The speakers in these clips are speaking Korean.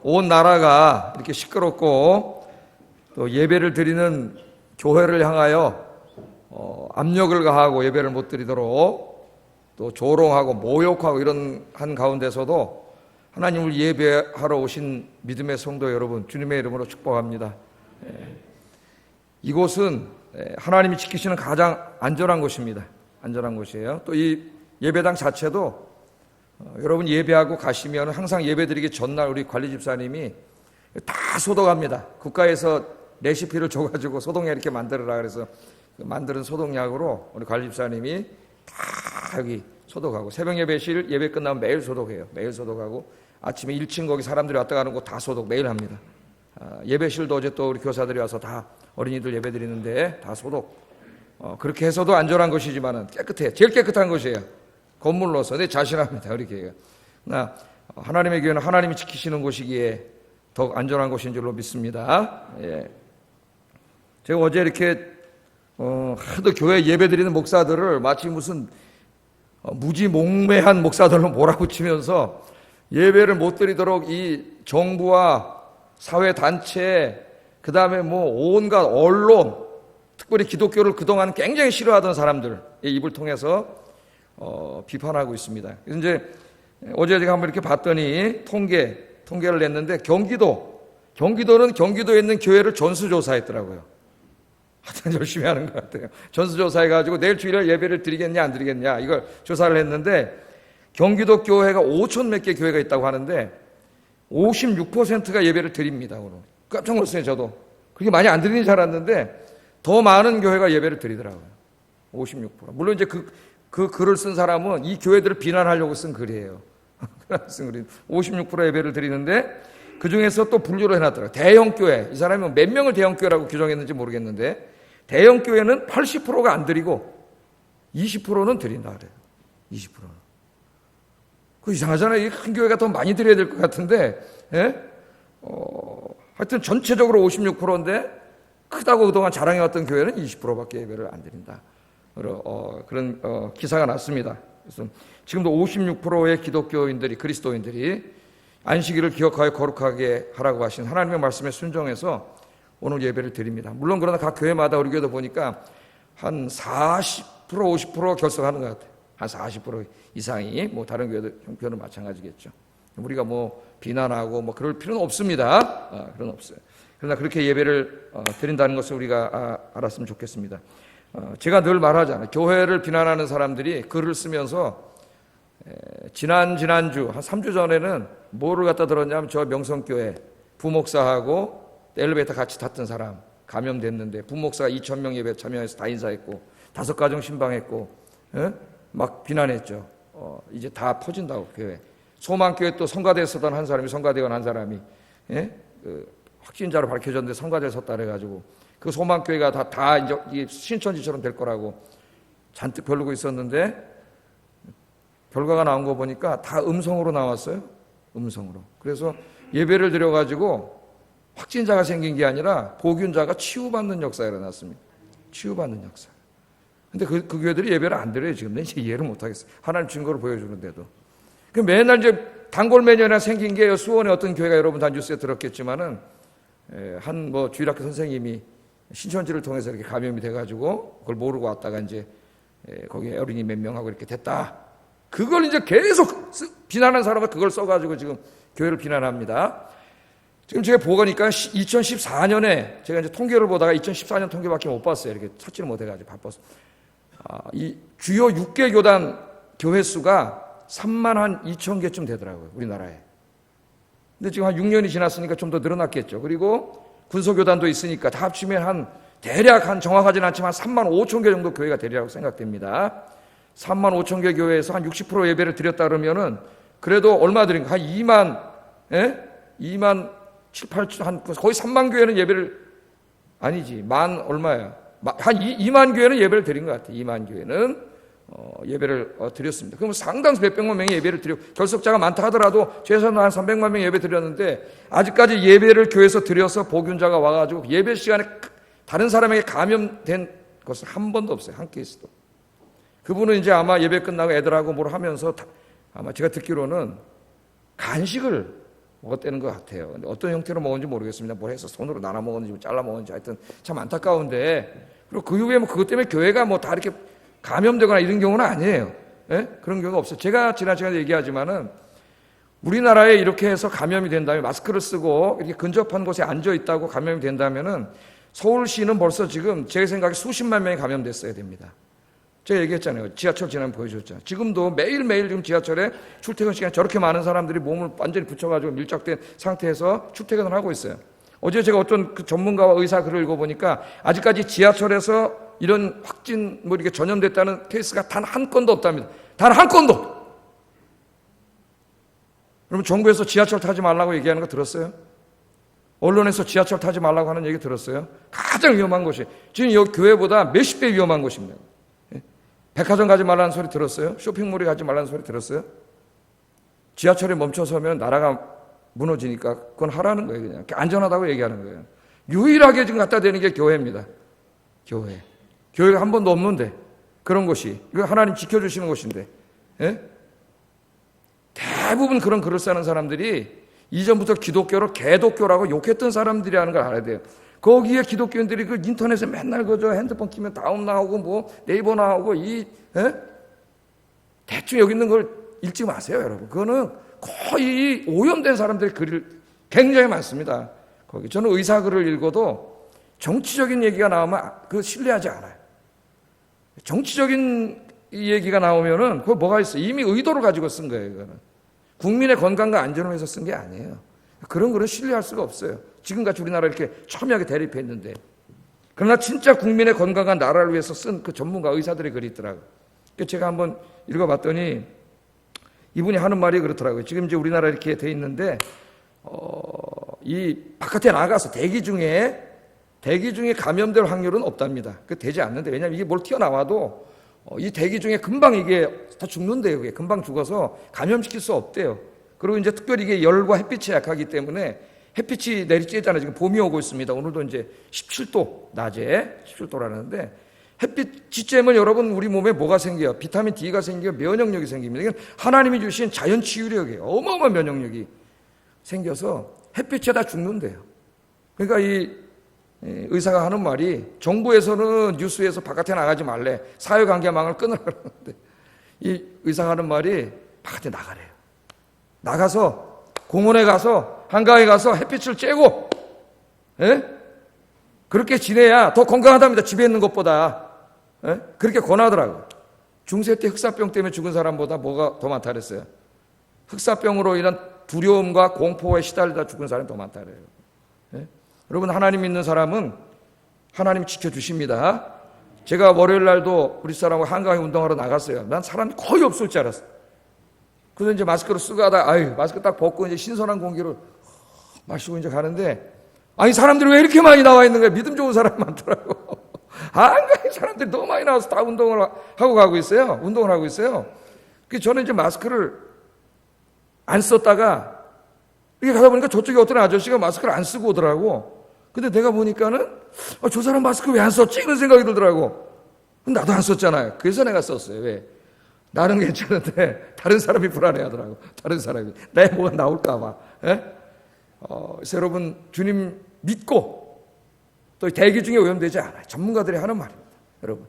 온 나라가 이렇게 시끄럽고 또 예배를 드리는 교회를 향하여 압력을 가하고 예배를 못 드리도록 또 조롱하고 모욕하고 이런 한 가운데서도 하나님을 예배하러 오신 믿음의 성도 여러분, 주님의 이름으로 축복합니다. 이곳은 하나님이 지키시는 가장 안전한 곳입니다. 안전한 곳이에요. 또 이 예배당 자체도 여러분 예배하고 가시면 항상 예배드리기 전날 우리 관리 집사님이 다 소독합니다. 국가에서 레시피를 줘가지고 소독약 이렇게 만들어라 그래서 만드는 소독약으로 우리 관리 집사님이 다 여기 소독하고 새벽 예배실 예배 끝나면 매일 소독해요. 매일 소독하고 아침에 1층 거기 사람들이 왔다 가는 곳 다 소독 매일 합니다. 예배실도 어제 또 우리 교사들이 와서 다 어린이들 예배 드리는데 다 소독. 그렇게 해서도 안전한 것이지만은 깨끗해. 제일 깨끗한 것이에요. 건물로서. 내 자신합니다. 우리 교회가. 하나님의 교회는 하나님이 지키시는 곳이기에 더욱 안전한 곳인 줄로 믿습니다. 예. 제가 어제 이렇게 하도 교회 예배 드리는 목사들을 마치 무슨 무지몽매한 목사들로 몰아붙이면서 예배를 못 드리도록 이 정부와 사회단체 그 다음에 뭐 온갖 언론 특별히 기독교를 그동안 굉장히 싫어하던 사람들의 입을 통해서 비판하고 있습니다. 그래서 이제 어제 제가 한번 이렇게 봤더니 통계를 냈는데 경기도는 경기도에 있는 교회를 전수조사했더라고요. 하여튼 열심히 하는 것 같아요. 전수조사해가지고 내일 주일날 예배를 드리겠냐 안 드리겠냐 이걸 조사를 했는데 경기도 교회가 5천 몇 개 교회가 있다고 하는데 56%가 예배를 드립니다. 오늘. 깜짝 놀랐어요. 저도. 그렇게 많이 안 드리는 줄 알았는데 더 많은 교회가 예배를 드리더라고요. 56%. 물론 이제 그 글을 쓴 사람은 이 교회들을 비난하려고 쓴 글이에요. 56% 예배를 드리는데 그 중에서 또 분류를 해놨더라고요. 대형교회. 이 사람이 몇 명을 대형교회라고 규정했는지 모르겠는데 대형교회는 80%가 안 드리고 20%는 드린다 그래요. 20%는. 그 이상하잖아요. 이 큰 교회가 더 많이 드려야 될 것 같은데, 예? 하여튼 전체적으로 56%인데 크다고 그동안 자랑해왔던 교회는 20%밖에 예배를 안 드린다. 그런 기사가 났습니다. 그래서 지금도 56%의 기독교인들이 그리스도인들이 안식일을 기억하여 거룩하게 하라고 하신 하나님의 말씀에 순종해서 오늘 예배를 드립니다. 물론 그러나 각 교회마다 우리 교회도 보니까 한 40%, 50% 결석하는 것 같아요. 한 40% 이상이 뭐 다른 교회는 마찬가지겠죠. 우리가 뭐 비난하고 뭐 그럴 필요는 없습니다. 그런 없어요. 그러나 그렇게 예배를 드린다는 것을 우리가 알았으면 좋겠습니다. 제가 늘 말하잖아요. 교회를 비난하는 사람들이 글을 쓰면서 지난주 한 3주 전에는 뭐를 갖다 들었냐면 저 명성교회 부목사하고 엘리베이터 같이 탔던 사람 감염됐는데 부목사가 2,000명 예배 참여해서 다 인사했고 5가정 신방했고 막 비난했죠. 이제 다 퍼진다고 교회. 소망교회 또 성가대에 서던 한 사람이 성가대원 한 사람이 확진자로 밝혀졌는데 성가대에 섰다 그래가지고 그 소망교회가 다 이제 신천지처럼 될 거라고 잔뜩 벼르고 있었는데 결과가 나온 거 보니까 다 음성으로 나왔어요. 음성으로. 그래서 예배를 드려가지고 확진자가 생긴 게 아니라 보균자가 치유받는 역사가 일어났습니다. 치유받는 역사. 근데 그 교회들이 예배를 안 드려요. 지금 내 이제 이해를 못 하겠어요. 하나님 증거를 보여주는데도. 그 맨날 이제 단골매년이나 생긴 게 수원의 어떤 교회가 여러분 다 뉴스에 들었겠지만은 한 뭐 주일학교 선생님이 신천지를 통해서 이렇게 감염이 돼가지고 그걸 모르고 왔다가 이제 거기에 어린이 몇 명하고 이렇게 됐다. 그걸 이제 계속 비난하는 사람은 그걸 써가지고 지금 교회를 비난합니다. 지금 제가 보니까 2014년에 제가 이제 통계를 보다가 2014년 통계밖에 못 봤어요. 이렇게 찾지를 못해가지고 바빠서. 이 주요 6개 교단 교회 수가 3만 한 2천 개쯤 되더라고요. 우리나라에. 근데 지금 한 6년이 지났으니까 좀 더 늘어났겠죠. 그리고 군소교단도 있으니까 다 합치면 대략 정확하지는 않지만 3만 5천 개 정도 교회가 되리라고 생각됩니다. 3만 5천 개 교회에서 한 60% 예배를 드렸다 그러면은 그래도 얼마 드린가? 한 2만 7, 8천, 거의 3만 교회는 예배를, 아니지, 얼마야? 한 2만 교회는 예배를 드린 것 같아요. 2만 교회는 예배를 드렸습니다. 그러면 상당수 몇백만 명이 예배를 드리고 결석자가 많다 하더라도 최소한 한 300만 명이 예배 드렸는데 아직까지 예배를 교회에서 드려서 복균자가 와가지고 예배 시간에 다른 사람에게 감염된 것은 한 번도 없어요. 한 케이스도. 그분은 이제 아마 예배 끝나고 애들하고 뭘 하면서 아마 제가 듣기로는 간식을 먹었다는 것 같아요. 근데 어떤 형태로 먹었는지 모르겠습니다. 뭘 해서 손으로 나눠 먹었는지 잘라 먹었는지 하여튼 참 안타까운데, 그리고 그 이후에 뭐 그것 때문에 교회가 뭐 다 이렇게 감염되거나 이런 경우는 아니에요. 예? 그런 경우가 없어요. 제가 지난 시간에 얘기하지만은 우리나라에 이렇게 해서 감염이 된다면, 마스크를 쓰고 이렇게 근접한 곳에 앉아 있다고 감염이 된다면은 서울시는 벌써 지금 제 생각에 수십만 명이 감염됐어야 됩니다. 제가 얘기했잖아요. 지하철 지나면 보여줬잖아요. 지금도 매일매일 지금 지하철에 출퇴근 시간에 저렇게 많은 사람들이 몸을 완전히 붙여가지고 밀착된 상태에서 출퇴근을 하고 있어요. 어제 제가 어떤 그 전문가와 의사 글을 읽어보니까 아직까지 지하철에서 이런 확진 뭐 이렇게 전염됐다는 케이스가 단 한 건도 없답니다. 단 한 건도. 여러분, 정부에서 지하철 타지 말라고 얘기하는 거 들었어요? 언론에서 지하철 타지 말라고 하는 얘기 들었어요? 가장 위험한 곳이 지금 여기 교회보다 몇십 배 위험한 곳입니다. 백화점 가지 말라는 소리 들었어요? 쇼핑몰에 가지 말라는 소리 들었어요? 지하철에 멈춰서면 나라가 무너지니까 그건 하라는 거예요. 그냥 안전하다고 얘기하는 거예요. 유일하게 지금 갖다 대는 게 교회입니다. 교회가 한 번도 없는데, 그런 곳이, 이거 하나님 지켜주시는 곳인데, 예? 대부분 그런 글을 쓰는 사람들이 이전부터 기독교를 개독교라고 욕했던 사람들이라는 걸 알아야 돼요. 거기에 기독교인들이 그 인터넷에 맨날 그저 핸드폰 키면 다음 나오고 뭐 네이버 나오고 대충 여기 있는 걸 읽지 마세요, 여러분. 그거는 거의 오염된 사람들의 글이 굉장히 많습니다. 거기 저는 의사 글을 읽어도 정치적인 얘기가 나오면 그 신뢰하지 않아요. 정치적인 얘기가 나오면은 그거 뭐가 있어? 이미 의도를 가지고 쓴 거예요. 이거는 국민의 건강과 안전을 위해서 쓴 게 아니에요. 그런 거는 신뢰할 수가 없어요. 지금같이 우리나라 이렇게 첨예하게 대립했는데. 그러나 진짜 국민의 건강과 나라를 위해서 쓴 그 전문가 의사들의 글이 있더라고요. 제가 한번 읽어봤더니 이분이 하는 말이 그렇더라고요. 지금 이제 우리나라 이렇게 돼 있는데 이 바깥에 나가서 대기 중에 감염될 확률은 없답니다. 그 되지 않는데, 왜냐하면 이게 뭘 튀어나와도 이 대기 중에 금방 이게 다 죽는데요. 그게 금방 죽어서 감염시킬 수 없대요. 그리고 이제 특별히 이게 열과 햇빛에 약하기 때문에 햇빛이 내리쬐잖아요. 지금 봄이 오고 있습니다. 오늘도 이제 17도, 낮에 17도라는데, 햇빛이 쬐면 여러분 우리 몸에 뭐가 생겨요? 비타민 D가 생겨요. 면역력이 생깁니다. 이건 하나님이 주신 자연 치유력이에요. 어마어마한 면역력이 생겨서 햇빛에 다 죽는데요. 그러니까 이 의사가 하는 말이, 정부에서는 뉴스에서 바깥에 나가지 말래, 사회관계망을 끊으라 그러는데, 이 의사가 하는 말이 바깥에 나가래요. 나가서 공원에 가서 한가에 가서 햇빛을 쬐고, 그렇게 지내야 더 건강하답니다. 집에 있는 것보다. 그렇게 권하더라고요. 중세 때 흑사병 때문에 죽은 사람보다 뭐가 더 많다 그랬어요? 흑사병으로 인한 두려움과 공포에 시달리다 죽은 사람이 더 많다 그래요. 여러분, 하나님 믿는 사람은 하나님이 지켜주십니다. 제가 월요일 날도 우리 사람하고 한강에 운동하러 나갔어요. 난 사람이 거의 없을 줄 알았어. 그래서 이제 마스크를 쓰고 하다가, 마스크 딱 벗고 이제 신선한 공기를 마시고 이제 가는데, 사람들이 왜 이렇게 많이 나와 있는 거야? 믿음 좋은 사람이 많더라고. 한강에 사람들이 너무 많이 나와서 다 운동을 하고 가고 있어요. 운동을 하고 있어요. 그래서 저는 이제 마스크를 안 썼다가, 이렇게 가다 보니까 저쪽에 어떤 아저씨가 마스크를 안 쓰고 오더라고. 근데 내가 보니까는 저 사람 마스크 왜 안 썼지? 이런 생각이 들더라고. 나도 안 썼잖아요. 그래서 내가 썼어요. 왜? 나는 괜찮은데 다른 사람이 불안해하더라고. 다른 사람이 나에 뭐가 나올까 봐. 그래서 여러분, 주님 믿고 또 대기 중에 오염되지 않아요. 전문가들이 하는 말입니다. 여러분,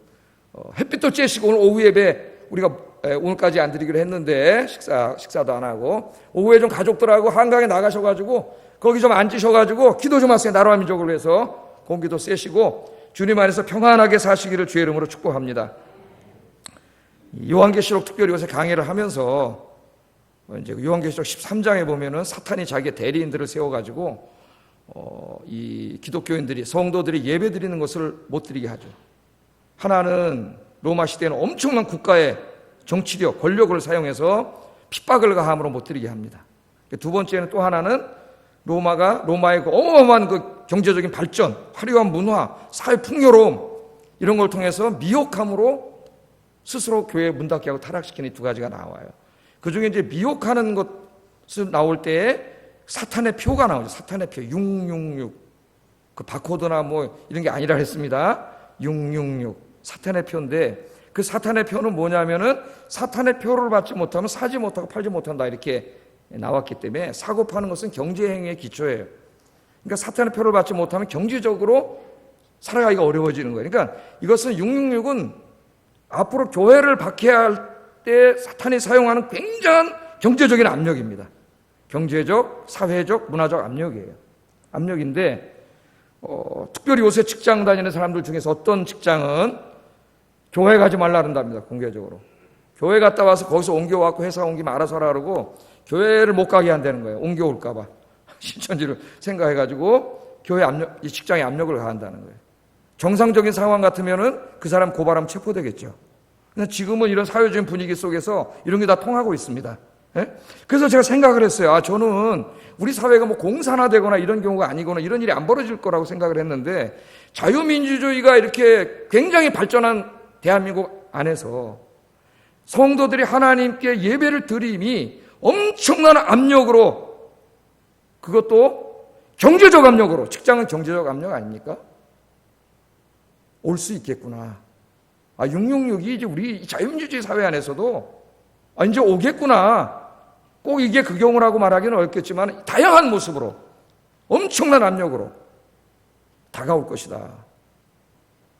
햇빛도 쬐시고, 오늘 오후 예배 우리가 오늘까지 안 드리기로 했는데 식사도 안 하고 오후에 좀 가족들하고 한강에 나가셔가지고 거기 좀 앉으셔가지고 기도 좀 하세요. 나라와 민족을 위해서 공기도 쐬시고 주님 안에서 평안하게 사시기를 주의 이름으로 축복합니다. 요한계시록 특별히 요새 강의를 하면서 이제 요한계시록 13장에 보면은 사탄이 자기의 대리인들을 세워가지고 이 기독교인들이, 성도들이 예배 드리는 것을 못 드리게 하죠. 하나는 로마 시대에는 엄청난 국가의 정치력, 권력을 사용해서 핍박을 가함으로 못 드리게 합니다. 두 번째는 또 하나는 로마의 그 어마어마한 그 경제적인 발전, 화려한 문화, 사회 풍요로움, 이런 걸 통해서 미혹함으로 스스로 교회 문 닫게 하고 타락시키는 이 두 가지가 나와요. 그 중에 이제 미혹하는 것을 나올 때에 사탄의 표가 나오죠. 사탄의 표, 666. 그 바코드나 뭐 이런 게 아니라 했습니다. 666. 사탄의 표인데, 그 사탄의 표는 뭐냐면은 사탄의 표를 받지 못하면 사지 못하고 팔지 못한다, 이렇게 나왔기 때문에 사고 파는 것은 경제행위의 기초예요. 그러니까 사탄의 표를 받지 못하면 경제적으로 살아가기가 어려워지는 거예요. 그러니까 이것은 666은 앞으로 교회를 박해할 때 사탄이 사용하는 굉장한 경제적인 압력입니다. 경제적, 사회적, 문화적 압력이에요. 압력인데 특별히 요새 직장 다니는 사람들 중에서 어떤 직장은 교회 가지 말라 그런답니다. 공개적으로. 교회 갔다 와서 거기서 옮겨왔고 회사 옮기면 알아서 하라 그러고 교회를 못 가게 한다는 거예요. 옮겨올까 봐. 신천지를 생각해가지고 교회 압력, 이 직장에 압력을 가한다는 거예요. 정상적인 상황 같으면은 그 사람 고발하면 체포되겠죠. 근데 지금은 이런 사회적인 분위기 속에서 이런 게 다 통하고 있습니다. 예? 그래서 제가 생각을 했어요. 저는 우리 사회가 뭐 공산화되거나 이런 경우가 아니거나 이런 일이 안 벌어질 거라고 생각을 했는데 자유민주주의가 이렇게 굉장히 발전한 대한민국 안에서 성도들이 하나님께 예배를 드림이 엄청난 압력으로, 그것도 경제적 압력으로, 직장은 경제적 압력 아닙니까? 올 수 있겠구나. 666이 이제 우리 자유민주주의 사회 안에서도 이제 오겠구나. 꼭 이게 그 경우라고 말하기는 어렵겠지만 다양한 모습으로 엄청난 압력으로 다가올 것이다.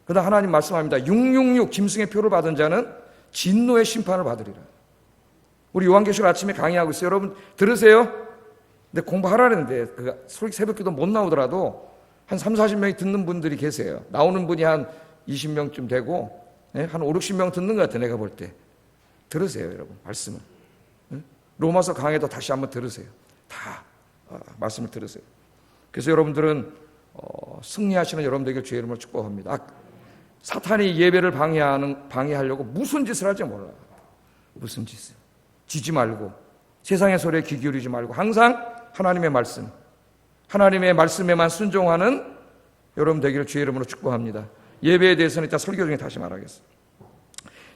그러다 하나님 말씀합니다. 666 짐승의 표를 받은 자는 진노의 심판을 받으리라. 우리 요한계시록 아침에 강의하고 있어요. 여러분 들으세요. 근데 공부하라는데 새벽기도 못 나오더라도 한 3, 40명이 듣는 분들이 계세요. 나오는 분이 한 20명쯤 되고 한 5, 60명 듣는 것 같아요. 내가 볼 때. 들으세요, 여러분. 말씀을. 로마서 강의도 다시 한번 들으세요. 다 말씀을 들으세요. 그래서 여러분들은 승리하시는 여러분 되길 주의 이름으로 축복합니다. 사탄이 예배를 방해하려고 무슨 짓을 할지 몰라요. 무슨 짓을. 지지 말고 세상의 소리에 귀 기울이지 말고 항상 하나님의 말씀, 하나님의 말씀에만 순종하는 여러분 되기를 주의 이름으로 축복합니다. 예배에 대해서는 이따 설교 중에 다시 말하겠습니다.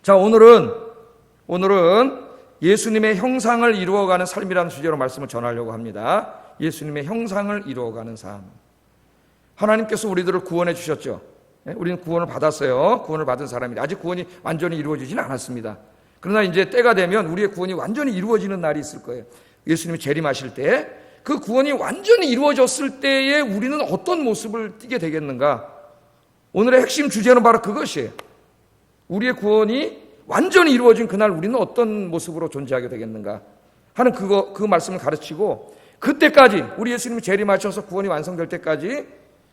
자, 오늘은 예수님의 형상을 이루어가는 삶이라는 주제로 말씀을 전하려고 합니다. 예수님의 형상을 이루어가는 삶. 하나님께서 우리들을 구원해 주셨죠. 우리는 구원을 받았어요. 구원을 받은 사람이다. 아직 구원이 완전히 이루어지지는 않았습니다. 그러나 이제 때가 되면 우리의 구원이 완전히 이루어지는 날이 있을 거예요. 예수님이 재림하실 때 그 구원이 완전히 이루어졌을 때에 우리는 어떤 모습을 띠게 되겠는가? 오늘의 핵심 주제는 바로 그것이에요. 우리의 구원이 완전히 이루어진 그날 우리는 어떤 모습으로 존재하게 되겠는가 하는 그 말씀을 가르치고, 그때까지 우리 예수님이 재림하셔서 구원이 완성될 때까지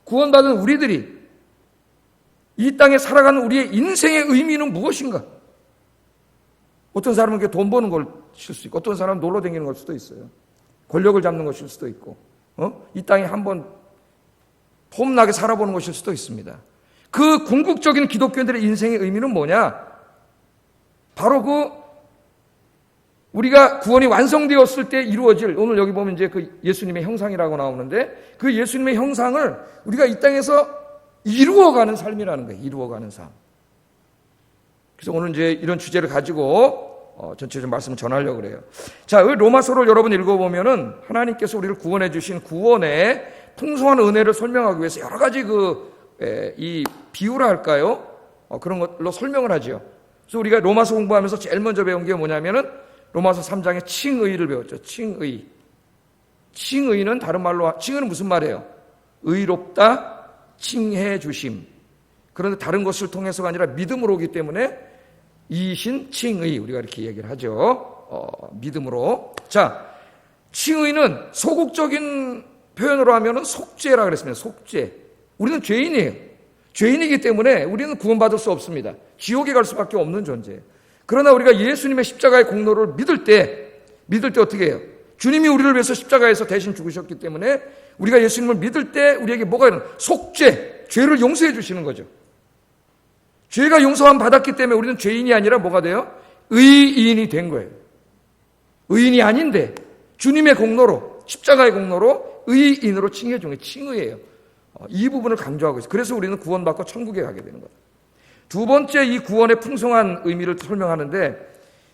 구원받은 우리들이 이 땅에 살아가는 우리의 인생의 의미는 무엇인가? 어떤 사람은 돈 버는 것일 수 있고, 어떤 사람은 놀러 다니는 걸 수도 있어요. 권력을 잡는 것일 수도 있고, 이 땅에 한번 폼나게 살아보는 것일 수도 있습니다. 그 궁극적인 기독교인들의 인생의 의미는 뭐냐? 바로 우리가 구원이 완성되었을 때 이루어질, 오늘 여기 보면 이제 그 예수님의 형상이라고 나오는데 그 예수님의 형상을 우리가 이 땅에서 이루어가는 삶이라는 거예요. 이루어가는 삶. 그래서 오늘 이제 이런 주제를 가지고 전체적인 말씀을 전하려고 그래요. 자, 로마서를 여러분 읽어보면은 하나님께서 우리를 구원해 주신 구원의 풍성한 은혜를 설명하기 위해서 여러 가지 이 비유라 할까요? 그런 걸로 설명을 하죠. 그래서 우리가 로마서 공부하면서 제일 먼저 배운 게 뭐냐면은 로마서 3장의 칭의를 배웠죠. 칭의. 칭의는 다른 말로, 칭의는 무슨 말이에요? 의롭다, 칭해 주심. 그런데 다른 것을 통해서가 아니라 믿음으로 오기 때문에 이신 칭의, 우리가 이렇게 얘기를 하죠. 믿음으로. 자, 칭의는 소극적인 표현으로 하면은 속죄라 그랬습니다. 속죄. 우리는 죄인이에요. 죄인이기 때문에 우리는 구원받을 수 없습니다. 지옥에 갈 수밖에 없는 존재예요. 그러나 우리가 예수님의 십자가의 공로를 믿을 때 어떻게 해요? 주님이 우리를 위해서 십자가에서 대신 죽으셨기 때문에 우리가 예수님을 믿을 때 우리에게 뭐가 있는? 속죄, 죄를 용서해 주시는 거죠. 죄가 용서함 받았기 때문에 우리는 죄인이 아니라 뭐가 돼요? 의인이 된 거예요. 의인이 아닌데 주님의 공로로, 십자가의 공로로 의인으로 칭해 준 게 칭의예요. 이 부분을 강조하고 있어요. 그래서 우리는 구원받고 천국에 가게 되는 거예요. 두 번째, 이 구원의 풍성한 의미를 설명하는데,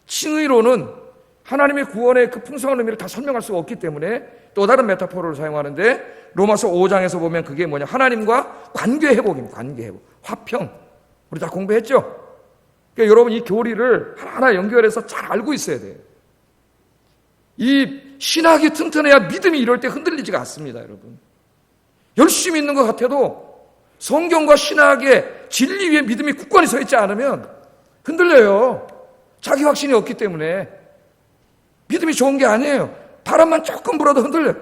칭의로는 하나님의 구원의 그 풍성한 의미를 다 설명할 수가 없기 때문에 또 다른 메타포를 사용하는데, 로마서 5장에서 보면 그게 뭐냐? 하나님과 관계 회복입니다. 관계 회복. 화평. 우리 다 공부했죠? 그러니까 여러분 이 교리를 하나하나 연결해서 잘 알고 있어야 돼요. 이 신학이 튼튼해야 믿음이 이럴 때 흔들리지가 않습니다, 여러분. 열심히 있는 것 같아도 성경과 신학의 진리 위에 믿음이 굳건히 서 있지 않으면 흔들려요. 자기 확신이 없기 때문에. 믿음이 좋은 게 아니에요. 바람만 조금 불어도 흔들려요.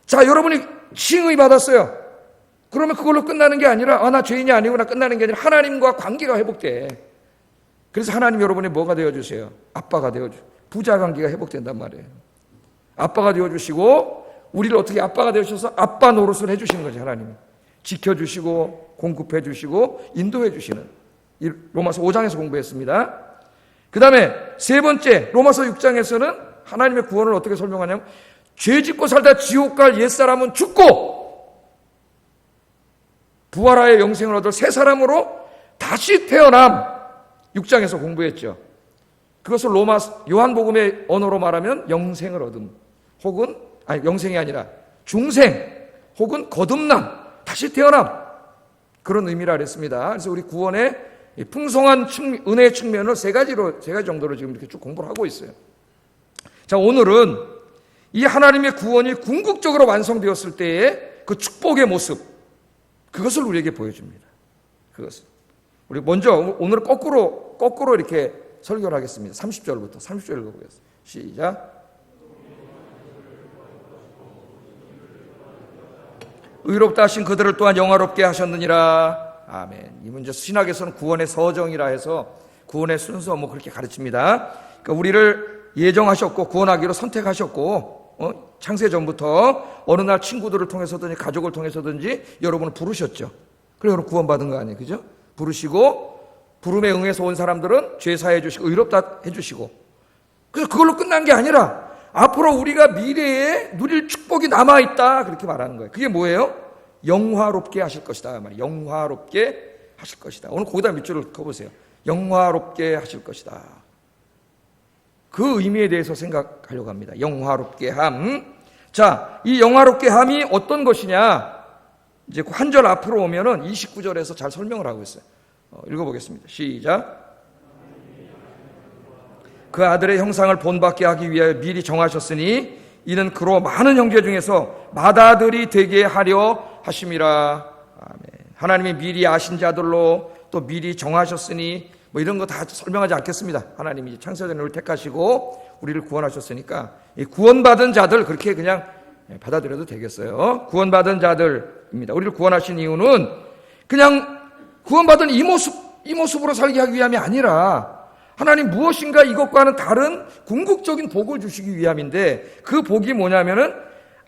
자, 여러분이 칭의 받았어요. 그러면 그걸로 끝나는 게 아니라 나 죄인이 아니구나 끝나는 게 아니라 하나님과 관계가 회복돼. 그래서 하나님 여러분이 뭐가 되어주세요? 아빠가 되어주세요. 부자 관계가 회복된단 말이에요. 아빠가 되어주시고 우리를 어떻게 아빠가 되어주셔서 아빠 노릇을 해주시는 거죠. 하나님이 지켜주시고 공급해주시고 인도해주시는, 이 로마서 5장에서 공부했습니다. 그 다음에 세 번째, 로마서 6장에서는 하나님의 구원을 어떻게 설명하냐면 죄 짓고 살다 지옥 갈 옛사람은 죽고 부활하여 영생을 얻을 새 사람으로 다시 태어남. 6장에서 공부했죠. 그것을 요한복음의 언어로 말하면 영생을 얻음, 혹은 영생이 아니라 중생 혹은 거듭남, 다시 태어남, 그런 의미라 그랬습니다. 그래서 우리 구원의 풍성한 은혜의 측면을 세 가지 정도로 지금 이렇게 쭉 공부를 하고 있어요. 자, 오늘은 이 하나님의 구원이 궁극적으로 완성되었을 때의 그 축복의 모습, 그것을 우리에게 보여줍니다. 그것을. 우리 먼저 오늘 거꾸로 이렇게 설교를 하겠습니다. 30절부터 30절 읽어보겠습니다. 시작. 의롭다 하신 그들을 또한 영화롭게 하셨느니라. 아멘. 이 문제 신학에서는 구원의 서정이라 해서 구원의 순서 그렇게 가르칩니다. 그러니까 우리를 예정하셨고 구원하기로 선택하셨고 창세 전부터 어느 날 친구들을 통해서든지 가족을 통해서든지 여러분을 부르셨죠. 그래서 여러분 구원받은 거 아니에요, 그죠? 부르시고 부름에 응해서 온 사람들은 죄 사해 주시고 의롭다 해주시고, 그래서 그걸로 끝난 게 아니라 앞으로 우리가 미래에 누릴 축복이 남아있다, 그렇게 말하는 거예요. 그게 뭐예요? 영화롭게 하실 것이다 말이에요. 영화롭게 하실 것이다. 오늘 거기다 밑줄을 그어보세요. 영화롭게 하실 것이다. 그 의미에 대해서 생각하려고 합니다. 영화롭게 함. 자, 이 영화롭게 함이 어떤 것이냐, 이제 한 절 앞으로 오면은 29절에서 잘 설명을 하고 있어요. 읽어보겠습니다. 시작. 그 아들의 형상을 본받게 하기 위하여 미리 정하셨으니 이는 그로 많은 형제 중에서 맏아들이 되게 하려 하심이라. 아멘. 하나님이 미리 아신 자들로 또 미리 정하셨으니 이런 거 다 설명하지 않겠습니다. 하나님이 창세전에 우리를 택하시고 우리를 구원하셨으니까 이 구원받은 자들 그렇게 그냥 받아들여도 되겠어요. 구원받은 자들입니다. 우리를 구원하신 이유는 그냥 구원받은 이 모습으로 살게 하기 위함이 아니라 하나님 무엇인가 이것과는 다른 궁극적인 복을 주시기 위함인데, 그 복이 뭐냐면은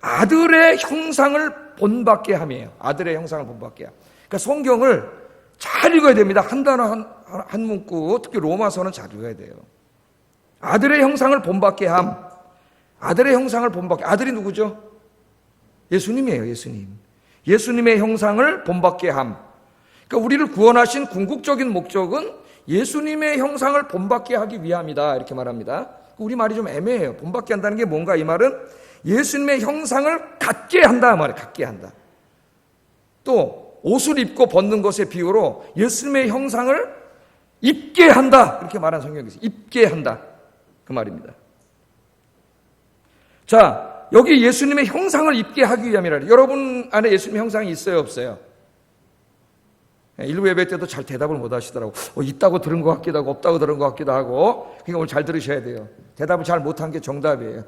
아들의 형상을 본받게 함이에요. 아들의 형상을 본받게 함. 그러니까 성경을 잘 읽어야 됩니다. 한 단어 한 문구, 특히 로마서는 잘 읽어야 돼요. 아들의 형상을 본받게 함. 아들의 형상을 본받게. 아들이 누구죠? 예수님이에요. 예수님. 예수님의 형상을 본받게 함. 그러니까 우리를 구원하신 궁극적인 목적은 예수님의 형상을 본받게 하기 위함이다, 이렇게 말합니다. 우리 말이 좀 애매해요. 본받게 한다는 게 뭔가, 이 말은 예수님의 형상을 갖게 한다 말이에요. 갖게 한다. 또 옷을 입고 벗는 것의 비유로 예수님의 형상을 입게 한다, 이렇게 말하는 성경이 있어요. 입게 한다, 그 말입니다. 자, 여기 예수님의 형상을 입게 하기 위함이라. 여러분 안에 예수님의 형상이 있어요, 없어요? 일부 예배 때도 잘 대답을 못 하시더라고. 있다고 들은 것 같기도 하고 없다고 들은 것 같기도 하고. 그러니까 오늘 잘 들으셔야 돼요. 대답을 잘 못한 게 정답이에요.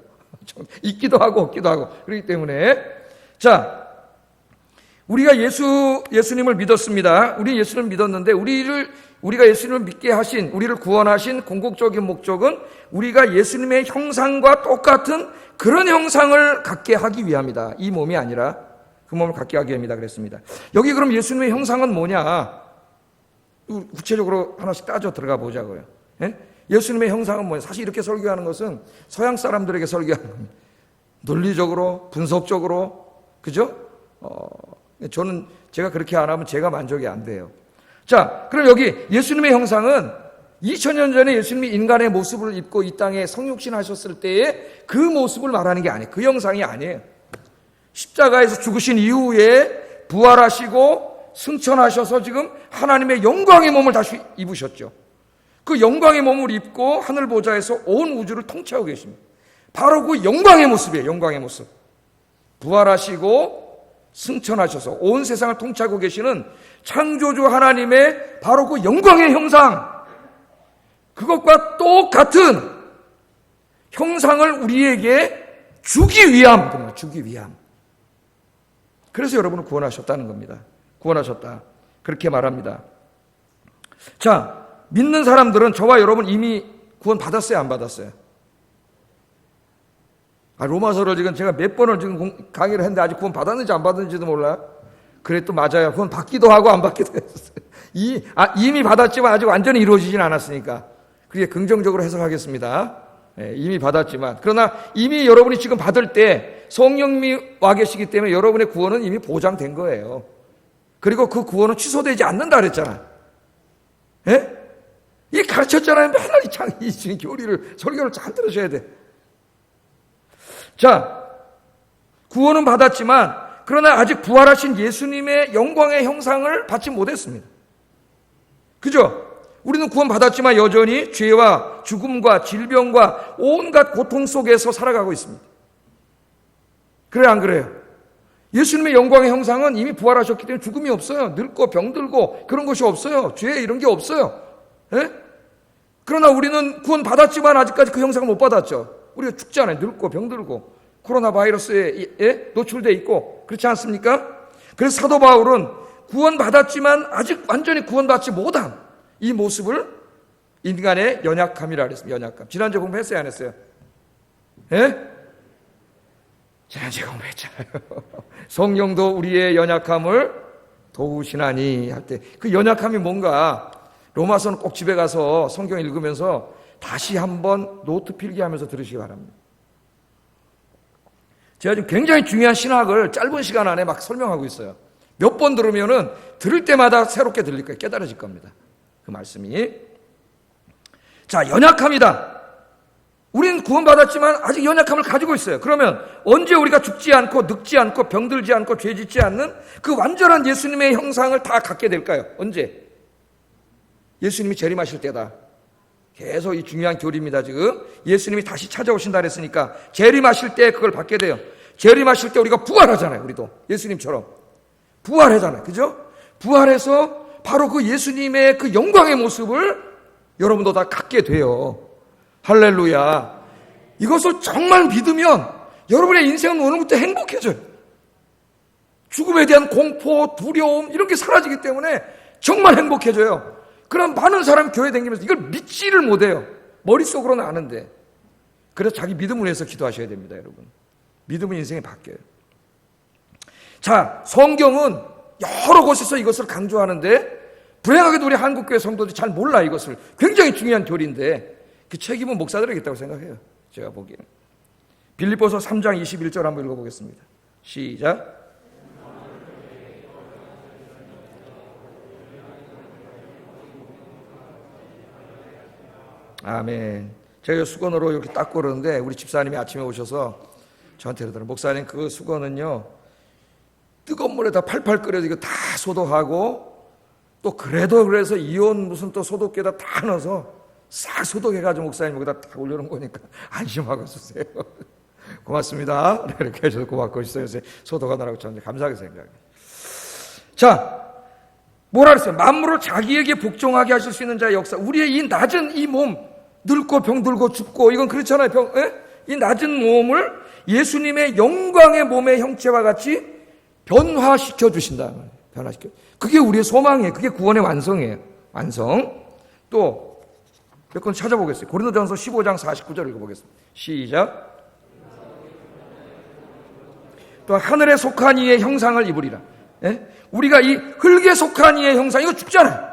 있기도 하고 없기도 하고. 그렇기 때문에 자, 우리가 예수님을 믿었습니다. 우리 예수님을 믿었는데 우리가 예수님을 믿게 하신, 우리를 구원하신 궁극적인 목적은 우리가 예수님의 형상과 똑같은 그런 형상을 갖게 하기 위함이다. 이 몸이 아니라 그 몸을 갖게 하기 위함이다 그랬습니다. 여기 그럼 예수님의 형상은 뭐냐? 구체적으로 하나씩 따져 들어가 보자고요. 예? 예수님의 형상은 뭐냐? 사실 이렇게 설교하는 것은 서양 사람들에게 설교하는 겁니다. 논리적으로, 분석적으로, 그죠? 저는 제가 그렇게 안 하면 제가 만족이 안 돼요. 자, 그럼 여기 예수님의 형상은 2000년 전에 예수님이 인간의 모습을 입고 이 땅에 성육신 하셨을 때의 그 모습을 말하는 게 아니에요. 그 형상이 아니에요. 십자가에서 죽으신 이후에 부활하시고 승천하셔서 지금 하나님의 영광의 몸을 다시 입으셨죠. 그 영광의 몸을 입고 하늘 보좌에서 온 우주를 통치하고 계십니다. 바로 그 영광의 모습이에요. 영광의 모습. 부활하시고 승천하셔서 온 세상을 통치하고 계시는 창조주 하나님의 바로 그 영광의 형상, 그것과 똑같은 형상을 우리에게 주기 위함. 그래서 여러분을 구원하셨다는 겁니다. 구원하셨다. 그렇게 말합니다. 자, 믿는 사람들은 저와 여러분 이미 구원 받았어요, 안 받았어요? 로마서를 지금 제가 몇 번을 지금 강의를 했는데 아직 구원 받았는지 안 받았는지도 몰라요. 그래 또 맞아요. 구원 받기도 하고 안 받기도 했어요. 이미 받았지만 아직 완전히 이루어지진 않았으니까. 그게 긍정적으로 해석하겠습니다. 이미 받았지만, 그러나 이미 여러분이 지금 받을 때 성령님이 와 계시기 때문에 여러분의 구원은 이미 보장된 거예요. 그리고 그 구원은 취소되지 않는다 그랬잖아. 예? 이 가르쳤잖아요. 맨날 이 교리를, 설교를 잘 들으셔야 돼. 자, 구원은 받았지만 그러나 아직 부활하신 예수님의 영광의 형상을 받지 못했습니다. 그죠? 우리는 구원 받았지만 여전히 죄와 죽음과 질병과 온갖 고통 속에서 살아가고 있습니다. 그래요, 안 그래요? 예수님의 영광의 형상은 이미 부활하셨기 때문에 죽음이 없어요. 늙고 병들고 그런 것이 없어요. 죄 이런 게 없어요. 예? 그러나 우리는 구원 받았지만 아직까지 그 형상을 못 받았죠. 우리가 죽잖아요. 늙고 병들고 코로나 바이러스에 노출되어 있고 그렇지 않습니까? 그래서 사도 바울은 구원 받았지만 아직 완전히 구원받지 못한 이 모습을 인간의 연약함이라 그랬습니다. 연약함. 지난주에 공부했어요, 안 했어요? 예? 지난주에 공부했잖아요. 성령도 우리의 연약함을 도우시나니 할 때 그 연약함이 뭔가 로마서는 꼭 집에 가서 성경 읽으면서 다시 한번 노트 필기하면서 들으시기 바랍니다. 제가 지금 굉장히 중요한 신학을 짧은 시간 안에 막 설명하고 있어요. 몇 번 들으면은 들을 때마다 새롭게 들릴 거예요. 깨달아질 겁니다. 그 말씀이. 자, 연약함이다. 우리는 구원받았지만 아직 연약함을 가지고 있어요. 그러면 언제 우리가 죽지 않고 늙지 않고 병들지 않고 죄짓지 않는 그 완전한 예수님의 형상을 다 갖게 될까요? 언제? 예수님이 재림하실 때다. 계속 이 중요한 교리입니다. 지금 예수님이 다시 찾아오신다 그랬으니까 재림하실 때 그걸 받게 돼요. 재림하실 때 우리가 부활하잖아요. 우리도 예수님처럼 부활하잖아요. 그죠? 부활해서 바로 그 예수님의 그 영광의 모습을 여러분도 다 갖게 돼요. 할렐루야. 이것을 정말 믿으면 여러분의 인생은 오늘부터 행복해져요. 죽음에 대한 공포, 두려움 이런 게 사라지기 때문에 정말 행복해져요. 그럼 많은 사람이 교회 다니면서 이걸 믿지를 못해요. 머릿속으로는 아는데. 그래서 자기 믿음을 위해서 기도하셔야 됩니다, 여러분. 믿음은 인생이 바뀌어요. 자, 성경은 여러 곳에서 이것을 강조하는데 불행하게도 우리 한국교회 성도들이 잘 몰라 이것을. 굉장히 중요한 교리인데 그 책임은 목사들에게 있다고 생각해요. 제가 보기에는. 빌립보서 3장 21절 한번 읽어보겠습니다. 시작. 아멘. 제가 수건으로 이렇게 닦고 그러는데 우리 집사님이 아침에 오셔서 저한테 그러더라고요. 목사님 그 수건은요 뜨거운 물에다 팔팔 끓여서 이거 다 소독하고 또 그래서 이온 무슨 또 소독기에다 다 넣어서 싹 소독해가지고 목사님 여기다 딱 올려놓은 거니까 안심하고 쓰세요. 고맙습니다. 이렇게 해줘서 고맙고 있어요. 소독하느라고 저는 감사하게 생각해요. 자, 뭐라 그랬어요? 만물을 자기에게 복종하게 하실 수 있는 자의 역사. 우리의 이 낮은 이 몸, 늙고 병들고 죽고 이건 그렇잖아요. 이 낮은 몸을 예수님의 영광의 몸의 형체와 같이 변화시켜 주신다. 변화시켜. 그게 우리의 소망이에요. 그게 구원의 완성이에요. 완성. 또 몇 건 찾아보겠어요. 고린도전서 15장 49절 읽어보겠습니다. 시작. 또 하늘에 속한 이의 형상을 입으리라. 예? 우리가 이 흙에 속한 이의 형상, 이거 죽잖아요.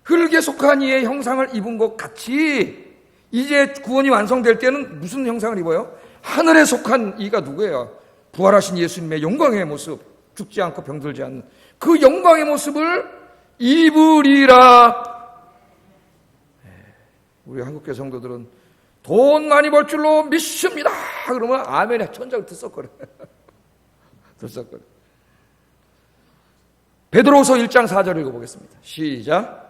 흙에 속한 이의 형상을 입은 것 같이 이제 구원이 완성될 때는 무슨 형상을 입어요? 하늘에 속한 이가 누구예요? 부활하신 예수님의 영광의 모습, 죽지 않고 병들지 않는 그 영광의 모습을 입으리라. 우리 한국교 성도들은 돈 많이 벌 줄로 믿습니다. 그러면 아멘에 천장을 들썩거려. 들썩거려. 베드로후서 1장 4절 읽어보겠습니다. 시작.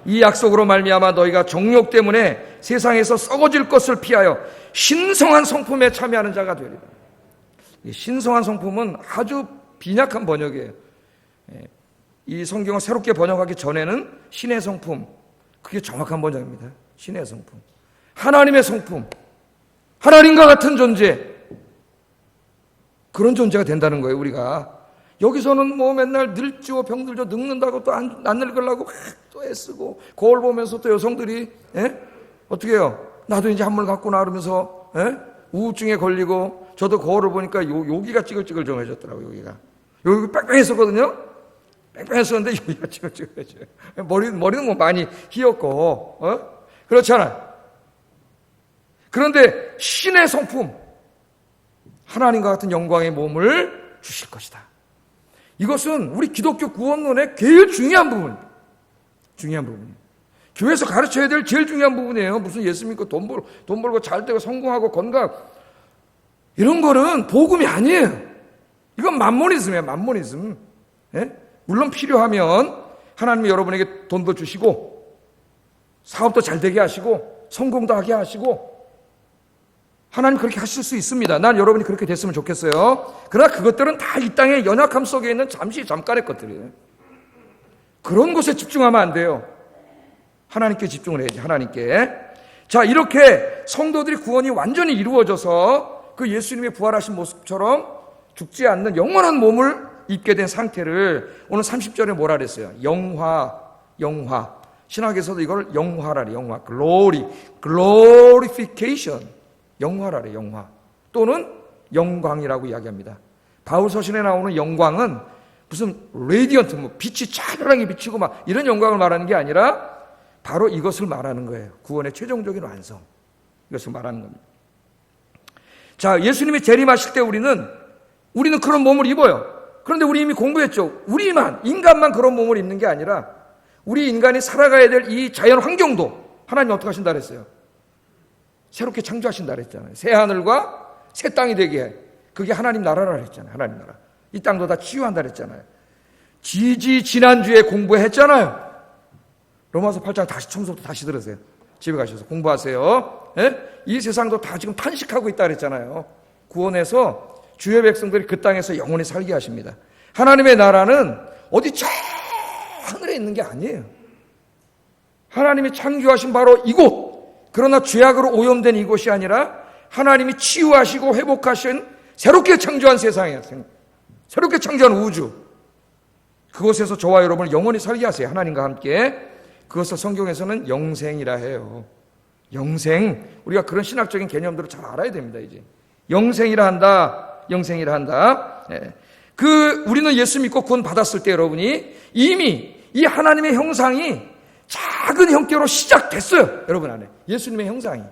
이 약속으로 말미암아 너희가 정욕 때문에 세상에서 썩어질 것을 피하여 신성한 성품에 참여하는 자가 되리라. 이 신성한 성품은 아주 빈약한 번역이에요. 이 성경을 새롭게 번역하기 전에는 신의 성품, 그게 정확한 번역입니다. 신의 성품, 하나님의 성품, 하나님과 같은 존재, 그런 존재가 된다는 거예요. 우리가 여기서는 뭐 맨날 늙지고 병들죠, 늙는다고 또 안 늙으려고 또 애쓰고, 거울 보면서 또 여성들이 어떻게 해요? 나도 이제 한물 갖고 나르면서 우울증에 걸리고, 저도 거울을 보니까 여기가 찌글찌글 좀 해졌더라고요. 여기 빽빽했었거든요. 빽빽했었는데 여기가 찌글찌글해져요. 머리는 뭐 많이 휘었고, 그렇잖아요. 그런데 신의 성품, 하나님과 같은 영광의 몸을 주실 것이다. 이것은 우리 기독교 구원론의 제일 중요한 부분입니다. 중요한 부분이에요. 교회에서 가르쳐야 될 제일 중요한 부분이에요. 무슨 예수 믿고 돈 벌고 잘 되고 성공하고 건강, 이런 거는 복음이 아니에요. 이건 만모니즘이에요. 만모니즘. 물론 필요하면 하나님이 여러분에게 돈도 주시고 사업도 잘 되게 하시고 성공도 하게 하시고, 하나님 그렇게 하실 수 있습니다. 난 여러분이 그렇게 됐으면 좋겠어요. 그러나 그것들은 다 이 땅의 연약함 속에 있는 잠깐의 것들이에요. 그런 것에 집중하면 안 돼요. 하나님께 집중을 해야지. 하나님께. 자, 이렇게 성도들이 구원이 완전히 이루어져서 그 예수님의 부활하신 모습처럼 죽지 않는 영원한 몸을 입게 된 상태를 오늘 30절에 뭐라 그랬어요? 영화. 신학에서도 이걸 영화라래. 영화. glorification. 영화라래. 영화. 또는 영광이라고 이야기합니다. 바울 서신에 나오는 영광은 무슨 레디언트, 뭐 빛이 찬란하게 비치고 막 이런 영광을 말하는 게 아니라 바로 이것을 말하는 거예요. 구원의 최종적인 완성. 이것을 말하는 겁니다. 자, 예수님이 재림하실 때 우리는 그런 몸을 입어요. 그런데 우리 이미 공부했죠. 인간만 그런 몸을 입는 게 아니라 우리 인간이 살아가야 될 이 자연 환경도 하나님 어떻게 하신다 그랬어요? 새롭게 창조하신다 그랬잖아요. 새 하늘과 새 땅이 되게 해. 그게 하나님 나라라 그랬잖아요. 하나님 나라. 이 땅도 다 치유한다 그랬잖아요. 지난주에 공부했잖아요. 로마서 8장 다시 처음부터 다시 들으세요. 집에 가셔서 공부하세요. 이 세상도 다 지금 탄식하고 있다 그랬잖아요. 구원해서 주의 백성들이 그 땅에서 영원히 살게 하십니다. 하나님의 나라는 어디 저 하늘에 있는 게 아니에요. 하나님이 창조하신 바로 이곳, 그러나 죄악으로 오염된 이곳이 아니라 하나님이 치유하시고 회복하신 새롭게 창조한 세상이에요. 새롭게 창조한 우주. 그곳에서 저와 여러분을 영원히 살게 하세요. 하나님과 함께. 그것을 성경에서는 영생이라 해요. 영생. 우리가 그런 신학적인 개념들을 잘 알아야 됩니다. 이제 영생이라 한다. 우리는 예수 믿고 구원 받았을 때 여러분이 이미 이 하나님의 형상이 작은 형태로 시작됐어요. 여러분 안에 예수님의 형상이.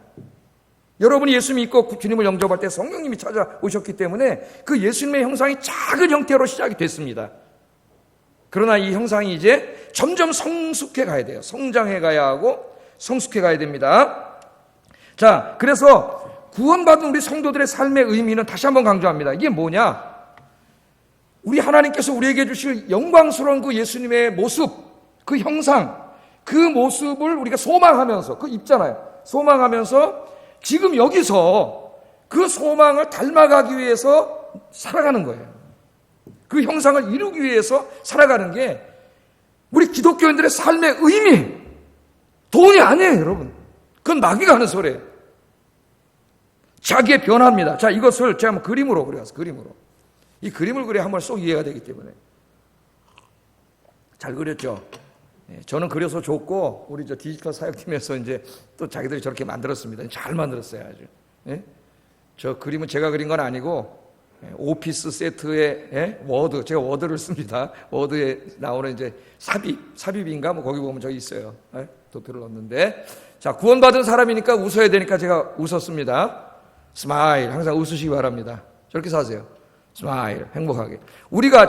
여러분이 예수 믿고 주님을 영접할 때 성령님이 찾아오셨기 때문에 그 예수님의 형상이 작은 형태로 시작이 됐습니다. 그러나 이 형상이 이제 점점 성숙해 가야 돼요. 성장해 가야 하고 성숙해 가야 됩니다. 자, 그래서 구원받은 우리 성도들의 삶의 의미는 다시 한번 강조합니다. 이게 뭐냐? 우리 하나님께서 우리에게 주실 영광스러운 그 예수님의 모습, 그 형상, 그 모습을 우리가 소망하면서, 그 입잖아요. 소망하면서 지금 여기서 그 소망을 닮아가기 위해서 살아가는 거예요. 그 형상을 이루기 위해서 살아가는 게 우리 기독교인들의 삶의 의미. 돈이 아니에요, 여러분. 그건 마귀가 하는 소리예요. 자기의 변화입니다. 자, 이것을 제가 한번 그림으로 그려서 그림으로. 이 그림을 그려야 한번 쏙 이해가 되기 때문에. 잘 그렸죠? 저는 그려서 좋고, 우리 디지털 사역팀에서 이제 또 자기들이 저렇게 만들었습니다. 잘 만들었어요, 아주. 저 그림은 제가 그린 건 아니고, 오피스 세트의 워드, 제가 워드를 씁니다. 워드에 나오는 이제 삽입인가? 뭐 거기 보면 저기 있어요. 도표를 넣었는데. 자, 구원받은 사람이니까 웃어야 되니까 제가 웃었습니다. 스마일. 항상 웃으시기 바랍니다. 저렇게 사세요. 스마일. 행복하게. 우리가,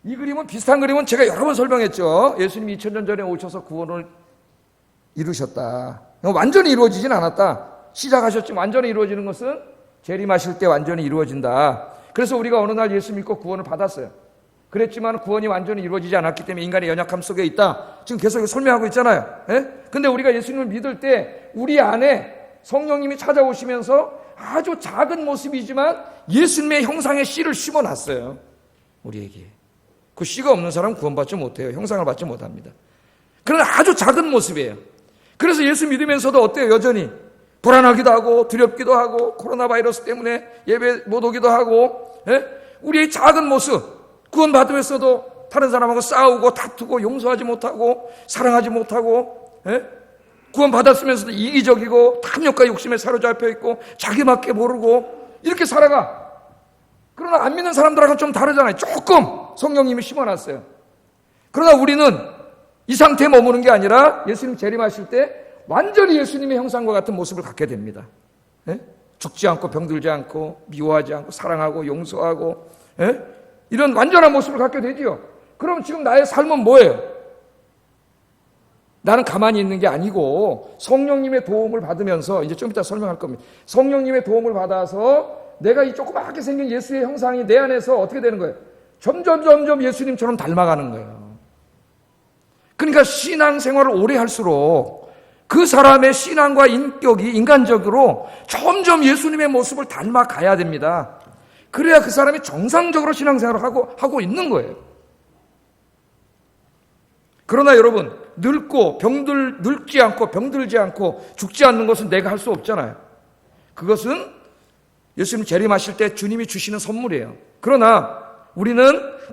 이 그림은, 비슷한 그림은 제가 여러 번 설명했죠. 예수님이 2000년 전에 오셔서 구원을 이루셨다. 완전히 이루어지진 않았다. 시작하셨지만 완전히 이루어지는 것은 재림하실 때 완전히 이루어진다. 그래서 우리가 어느 날 예수 믿고 구원을 받았어요. 그랬지만 구원이 완전히 이루어지지 않았기 때문에 인간의 연약함 속에 있다. 지금 계속 설명하고 있잖아요. 근데 우리가 예수님을 믿을 때 우리 안에 성령님이 찾아오시면서 아주 작은 모습이지만 예수님의 형상의 씨를 심어놨어요. 우리에게. 그 씨가 없는 사람은 구원받지 못해요. 형상을 받지 못합니다. 그러나 아주 작은 모습이에요. 그래서 예수 믿으면서도 어때요? 여전히 불안하기도 하고 두렵기도 하고 코로나 바이러스 때문에 예배 못 오기도 하고, 우리의 작은 모습, 구원받으면서도 다른 사람하고 싸우고 다투고 용서하지 못하고 사랑하지 못하고, 구원받았으면서도 이기적이고 탐욕과 욕심에 사로잡혀 있고 자기밖에 모르고 이렇게 살아가. 그러나 안 믿는 사람들하고는 좀 다르잖아요. 조금 성령님이 심어놨어요. 그러나 우리는 이 상태에 머무는 게 아니라 예수님 재림하실 때 완전히 예수님의 형상과 같은 모습을 갖게 됩니다. 죽지 않고 병들지 않고 미워하지 않고 사랑하고 용서하고, 이런 완전한 모습을 갖게 되지요. 그럼 지금 나의 삶은 뭐예요? 나는 가만히 있는 게 아니고 성령님의 도움을 받으면서, 이제 좀 이따 설명할 겁니다. 성령님의 도움을 받아서 내가 이 조그맣게 생긴 예수의 형상이 내 안에서 어떻게 되는 거예요? 점점 예수님처럼 닮아가는 거예요. 그러니까 신앙생활을 오래 할수록 그 사람의 신앙과 인격이 인간적으로 점점 예수님의 모습을 닮아가야 됩니다. 그래야 그 사람이 정상적으로 신앙생활을 하고 있는 거예요. 그러나 여러분, 늙지 않고 병들지 않고 죽지 않는 것은 내가 할 수 없잖아요. 그것은 예수님 재림하실 때 주님이 주시는 선물이에요. 그러나 우리는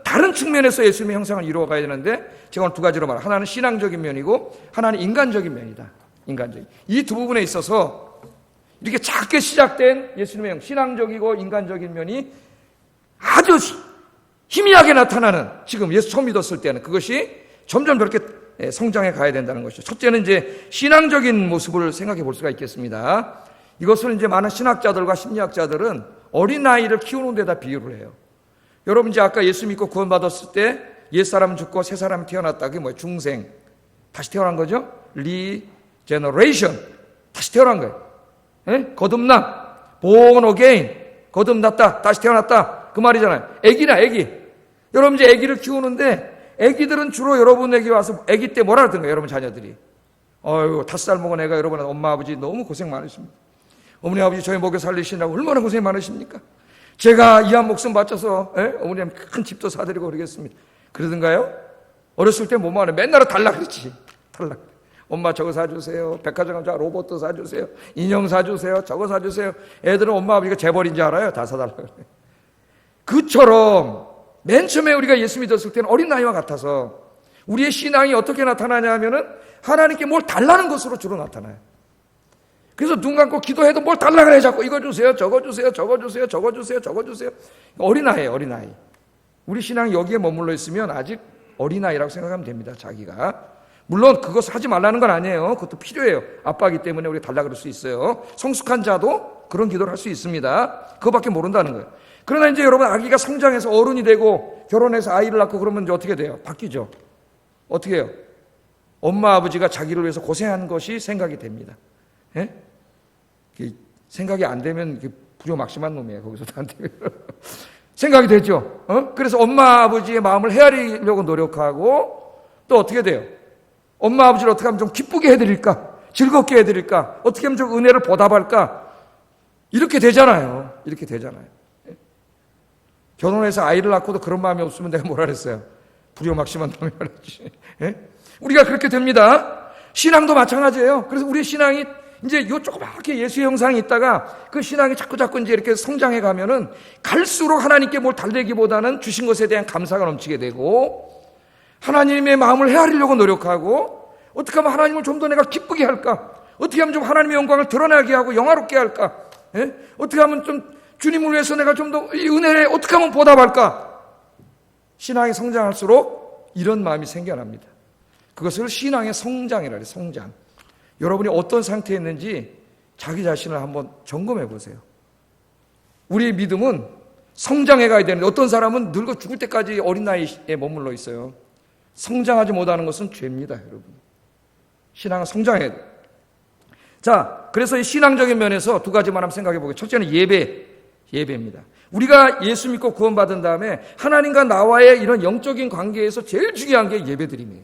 다른 측면에서 예수님의 형상을 이루어가야 되는데, 제가 오늘 두 가지로 말해요. 하나는 신앙적인 면이고 하나는 인간적인 면이다. 인간적인. 이 두 부분에 있어서 이렇게 작게 시작된 예수님의 형, 신앙적이고 인간적인 면이 아주 희미하게 나타나는, 지금 예수 처음 믿었을 때는 그것이 점점 그렇게 성장해 가야 된다는 것이죠. 첫째는 이제 신앙적인 모습을 생각해 볼 수가 있겠습니다. 이것을 이제 많은 신학자들과 심리학자들은 어린아이를 키우는 데다 비유를 해요. 여러분, 이제 아까 예수 믿고 구원받았을 때 옛사람 죽고 새 사람이 태어났다. 그게 뭐예요? 중생. 다시 태어난 거죠? 리제너레이션. 다시 태어난 거예요. 거듭남. born again. 거듭났다. 다시 태어났다. 그 말이잖아요. 애기나 애기. 여러분, 이제 애기를 키우는데 애기들은 주로 여러분에게 와서 애기 때 뭐라 그러던가요? 여러분 자녀들이. 5살 먹은 애가 여러분 엄마 아버지 너무 고생 많으십니다. 어머니 아버지 저희 먹여 살리시느라고 얼마나 고생 많으십니까? 제가 이한 목숨 바쳐서 어머니한테 큰 집도 사드리고 그러겠습니다. 그러던가요? 어렸을 때 뭐만 해? 맨날 달라 그랬지. 달라. 엄마 저거 사주세요. 백화점 가서 로봇도 사주세요. 인형 사주세요. 저거 사주세요. 애들은 엄마 아버지가 재벌인 줄 알아요. 다 사달라 그래. 그처럼 맨 처음에 우리가 예수 믿었을 때는 어린아이와 같아서 우리의 신앙이 어떻게 나타나냐 하면은 하나님께 뭘 달라는 것으로 주로 나타나요. 그래서 눈 감고 기도해도 뭘 달라 그래. 자꾸 이거 주세요. 저거 주세요. 저거 주세요. 저거 주세요. 저거 주세요. 어린아이예요. 어린아이. 우리 신앙이 여기에 머물러 있으면 아직 어린아이라고 생각하면 됩니다. 자기가. 물론 그것을 하지 말라는 건 아니에요. 그것도 필요해요. 아빠이기 때문에 우리가 달라 그럴 수 있어요. 성숙한 자도 그런 기도를 할 수 있습니다. 그거밖에 모른다는 거예요. 그러나 이제 여러분, 아기가 성장해서 어른이 되고 결혼해서 아이를 낳고 그러면 이제 어떻게 돼요? 바뀌죠. 어떻게 해요? 엄마 아버지가 자기를 위해서 고생한 것이 생각이 됩니다. 생각이 안 되면 불효막심한 놈이에요. 거기서도 안 되면. 생각이 되죠. 그래서 엄마 아버지의 마음을 헤아리려고 노력하고, 또 어떻게 돼요? 엄마 아버지를 어떻게 하면 좀 기쁘게 해드릴까? 즐겁게 해드릴까? 어떻게 하면 좀 은혜를 보답할까? 이렇게 되잖아요. 이렇게 되잖아요. 결혼해서 아이를 낳고도 그런 마음이 없으면 내가 뭐라 그랬어요? 불효막심한 놈이라 그랬지. 우리가 그렇게 됩니다. 신앙도 마찬가지예요. 그래서 우리의 신앙이 이제 요 조그맣게 예수의 형상이 있다가 그 신앙이 자꾸 이제 이렇게 성장해 가면은 갈수록 하나님께 뭘 달래기보다는 주신 것에 대한 감사가 넘치게 되고, 하나님의 마음을 헤아리려고 노력하고, 어떻게 하면 하나님을 좀 더 내가 기쁘게 할까? 어떻게 하면 좀 하나님의 영광을 드러나게 하고 영화롭게 할까? 어떻게 하면 좀 주님을 위해서 내가 좀 더 이 은혜에 어떻게 하면 보답할까? 신앙이 성장할수록 이런 마음이 생겨납니다. 그것을 신앙의 성장이라 해요. 성장. 여러분이 어떤 상태에 있는지 자기 자신을 한번 점검해 보세요. 우리의 믿음은 성장해 가야 되는데 어떤 사람은 늙어 죽을 때까지 어린 나이에 머물러 있어요. 성장하지 못하는 것은 죄입니다, 여러분. 신앙은 성장해야 돼요. 자, 그래서 이 신앙적인 면에서 두 가지만 한번 생각해 보겠습니다. 첫째는 예배. 예배입니다. 우리가 예수 믿고 구원받은 다음에 하나님과 나와의 이런 영적인 관계에서 제일 중요한 게 예배드림이에요.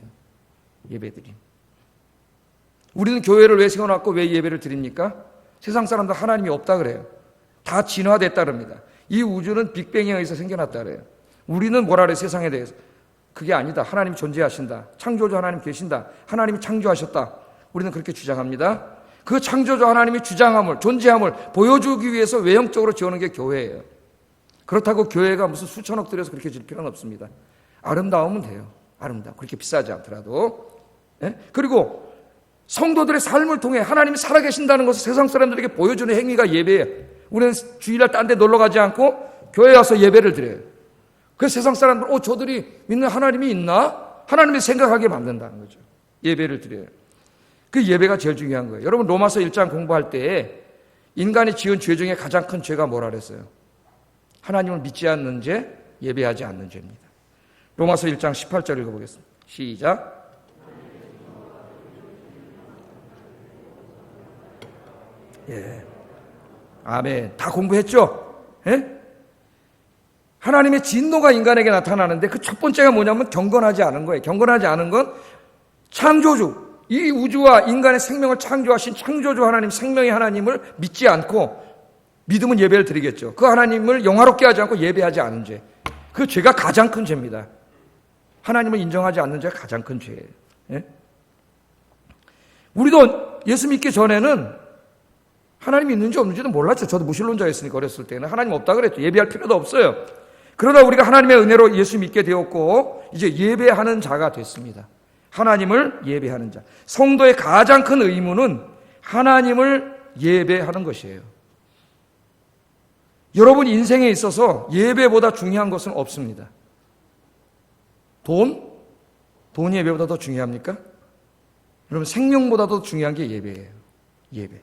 예배드림. 우리는 교회를 왜 세워놨고 왜 예배를 드립니까? 세상 사람들 하나님이 없다 그래요. 다 진화됐다 그럽니다. 이 우주는 빅뱅에 의해서 생겨났다 그래요. 우리는 뭐라 그래요? 세상에 대해서. 그게 아니다. 하나님이 존재하신다. 창조주 하나님 계신다. 하나님이 창조하셨다. 우리는 그렇게 주장합니다. 그 창조주 하나님이 주장함을, 존재함을 보여주기 위해서 외형적으로 지어놓은 게 교회예요. 그렇다고 교회가 무슨 수천억 들여서 그렇게 질 필요는 없습니다. 아름다우면 돼요. 아름다워. 그렇게 비싸지 않더라도. 예? 그리고 성도들의 삶을 통해 하나님이 살아계신다는 것을 세상 사람들에게 보여주는 행위가 예배예요. 우리는 주일날 딴 데 놀러 가지 않고 교회에 와서 예배를 드려요. 그래서 세상 사람들, 저들이 믿는 하나님이 있나? 하나님이 생각하게 만든다는 거죠. 예배를 드려요. 그 예배가 제일 중요한 거예요. 여러분 로마서 1장 공부할 때 인간이 지은 죄 중에 가장 큰 죄가 뭐라 그랬어요? 하나님을 믿지 않는 죄, 예배하지 않는 죄입니다. 로마서 1장 18절 읽어보겠습니다. 시작. 예. 아멘. 다 공부했죠? 예? 하나님의 진노가 인간에게 나타나는데 그 첫 번째가 뭐냐면 경건하지 않은 거예요. 경건하지 않은 건 창조주, 이 우주와 인간의 생명을 창조하신 창조주 하나님, 생명의 하나님을 믿지 않고, 믿으면 예배를 드리겠죠. 그 하나님을 영화롭게 하지 않고 예배하지 않은 죄. 그 죄가 가장 큰 죄입니다. 하나님을 인정하지 않는 죄가 가장 큰 죄예요. 예? 우리도 예수 믿기 전에는 하나님이 있는지 없는지도 몰랐죠. 저도 무신론자였으니까 어렸을 때는. 하나님 없다 그랬죠. 예배할 필요도 없어요. 그러다 우리가 하나님의 은혜로 예수 믿게 되었고 이제 예배하는 자가 됐습니다. 하나님을 예배하는 자. 성도의 가장 큰 의무는 하나님을 예배하는 것이에요. 여러분 인생에 있어서 예배보다 중요한 것은 없습니다. 돈이 예배보다 더 중요합니까? 여러분 생명보다도 중요한 게 예배예요. 예배.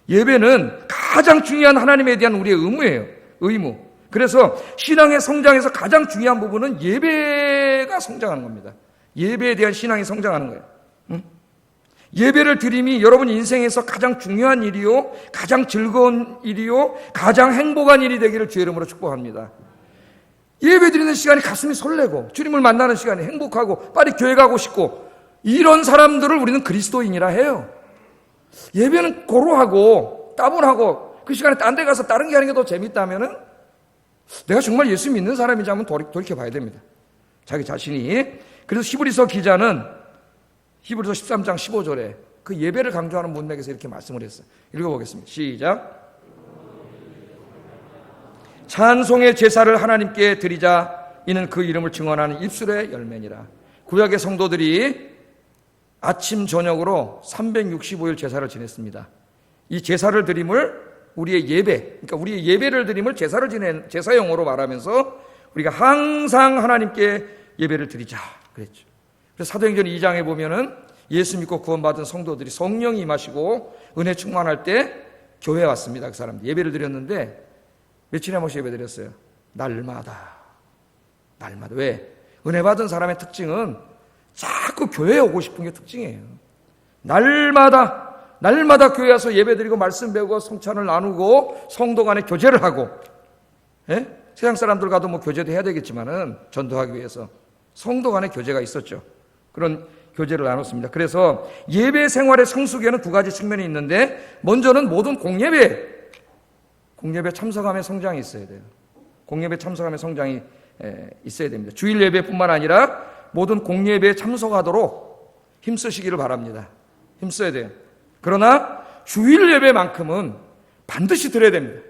예배는 가장 중요한 하나님에 대한 우리의 의무예요. 의무. 그래서 신앙의 성장에서 가장 중요한 부분은 예배가 성장하는 겁니다. 예배에 대한 신앙이 성장하는 거예요. 응? 예배를 드림이 여러분 인생에서 가장 중요한 일이요, 가장 즐거운 일이요, 가장 행복한 일이 되기를 주의 이름으로 축복합니다. 예배 드리는 시간이 가슴이 설레고 주님을 만나는 시간이 행복하고 빨리 교회 가고 싶고 이런 사람들을 우리는 그리스도인이라 해요. 예배는 고루하고 따분하고 그 시간에 딴 데 가서 다른 게 하는 게 더 재밌다면은 내가 정말 예수 믿는 사람인지 한번 돌이켜 봐야 됩니다. 자기 자신이. 그래서 히브리서 기자는 히브리서 13장 15절에 그 예배를 강조하는 문맥에서 이렇게 말씀을 했어요. 읽어보겠습니다. 시작. 찬송의 제사를 하나님께 드리자. 이는 그 이름을 증언하는 입술의 열매니라. 구약의 성도들이 아침 저녁으로 365일 제사를 지냈습니다. 이 제사를 드림을 우리의 예배, 그러니까 우리의 예배를 드림을 제사를 지낸 제사용어로 말하면서 우리가 항상 하나님께 예배를 드리자 그랬죠. 그래서 사도행전 2장에 보면은 예수 믿고 구원받은 성도들이 성령이 임하시고 은혜 충만할 때 교회에 왔습니다. 그 사람들 예배를 드렸는데 며칠에 한 번씩 예배 드렸어요. 날마다. 왜? 은혜 받은 사람의 특징은 자꾸 교회에 오고 싶은 게 특징이에요. 날마다 교회 와서 예배드리고 말씀 배우고 성찬을 나누고 성도 간에 교제를 하고, 예? 세상 사람들과도 뭐 교제도 해야 되겠지만은 전도하기 위해서 성도 간에 교제가 있었죠. 그런 교제를 나눴습니다. 그래서 예배 생활의 성숙에는 두 가지 측면이 있는데 먼저는 모든 공예배 참석함의 성장이 있어야 돼요. 공예배 참석함의 성장이 있어야 됩니다. 주일 예배뿐만 아니라 모든 공예배에 참석하도록 힘쓰시기를 바랍니다. 힘써야 돼요. 그러나 주일 예배만큼은 반드시 드려야 됩니다.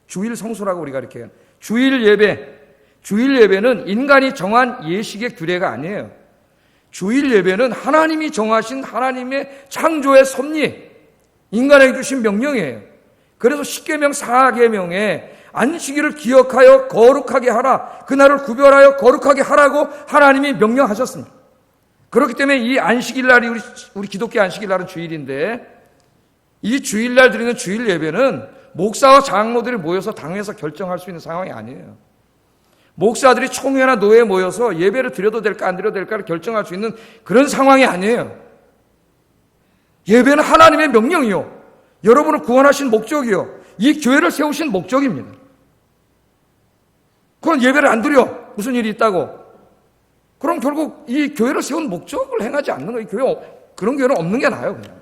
주일 성수라고 우리가 이렇게 해요. 주일 예배는 인간이 정한 예식의 규례가 아니에요. 주일 예배는 하나님이 정하신 하나님의 창조의 섭리, 인간에게 주신 명령이에요. 그래서 십계명 4계명에 안식일을 기억하여 거룩하게 하라, 그날을 구별하여 거룩하게 하라고 하나님이 명령하셨습니다. 그렇기 때문에 이 안식일날이 우리 기독교 안식일날은 주일인데 이 주일날 드리는 주일 예배는 목사와 장로들이 모여서 당회에서 결정할 수 있는 상황이 아니에요. 목사들이 총회나 노회에 모여서 예배를 드려도 될까 안 드려도 될까를 결정할 수 있는 그런 상황이 아니에요. 예배는 하나님의 명령이요, 여러분을 구원하신 목적이요, 이 교회를 세우신 목적입니다. 그건 예배를 안 드려 무슨 일이 있다고? 그럼 결국 이 교회를 세운 목적을 행하지 않는 거예요. 그런 교회는 없는 게 나아요. 그냥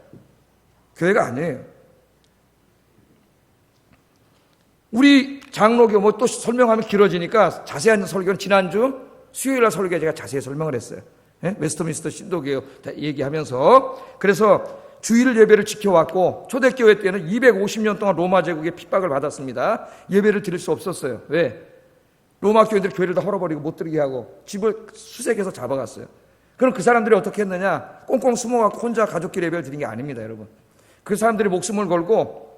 교회가 아니에요. 우리 장로교 뭐 또 설명하면 길어지니까 자세한 설교는 지난주 수요일날 설교에 제가 자세히 설명을 했어요. 예? 웨스트민스터 신도교 얘기하면서. 그래서 주일 예배를 지켜왔고, 초대교회 때는 250년 동안 로마 제국의 핍박을 받았습니다. 예배를 드릴 수 없었어요. 왜? 로마 교인들이 교회를 다 헐어버리고 못 들게 하고 집을 수색해서 잡아갔어요. 그럼 그 사람들이 어떻게 했느냐? 꽁꽁 숨어갖고 혼자 가족끼리 예배를 드린 게 아닙니다, 여러분. 그 사람들이 목숨을 걸고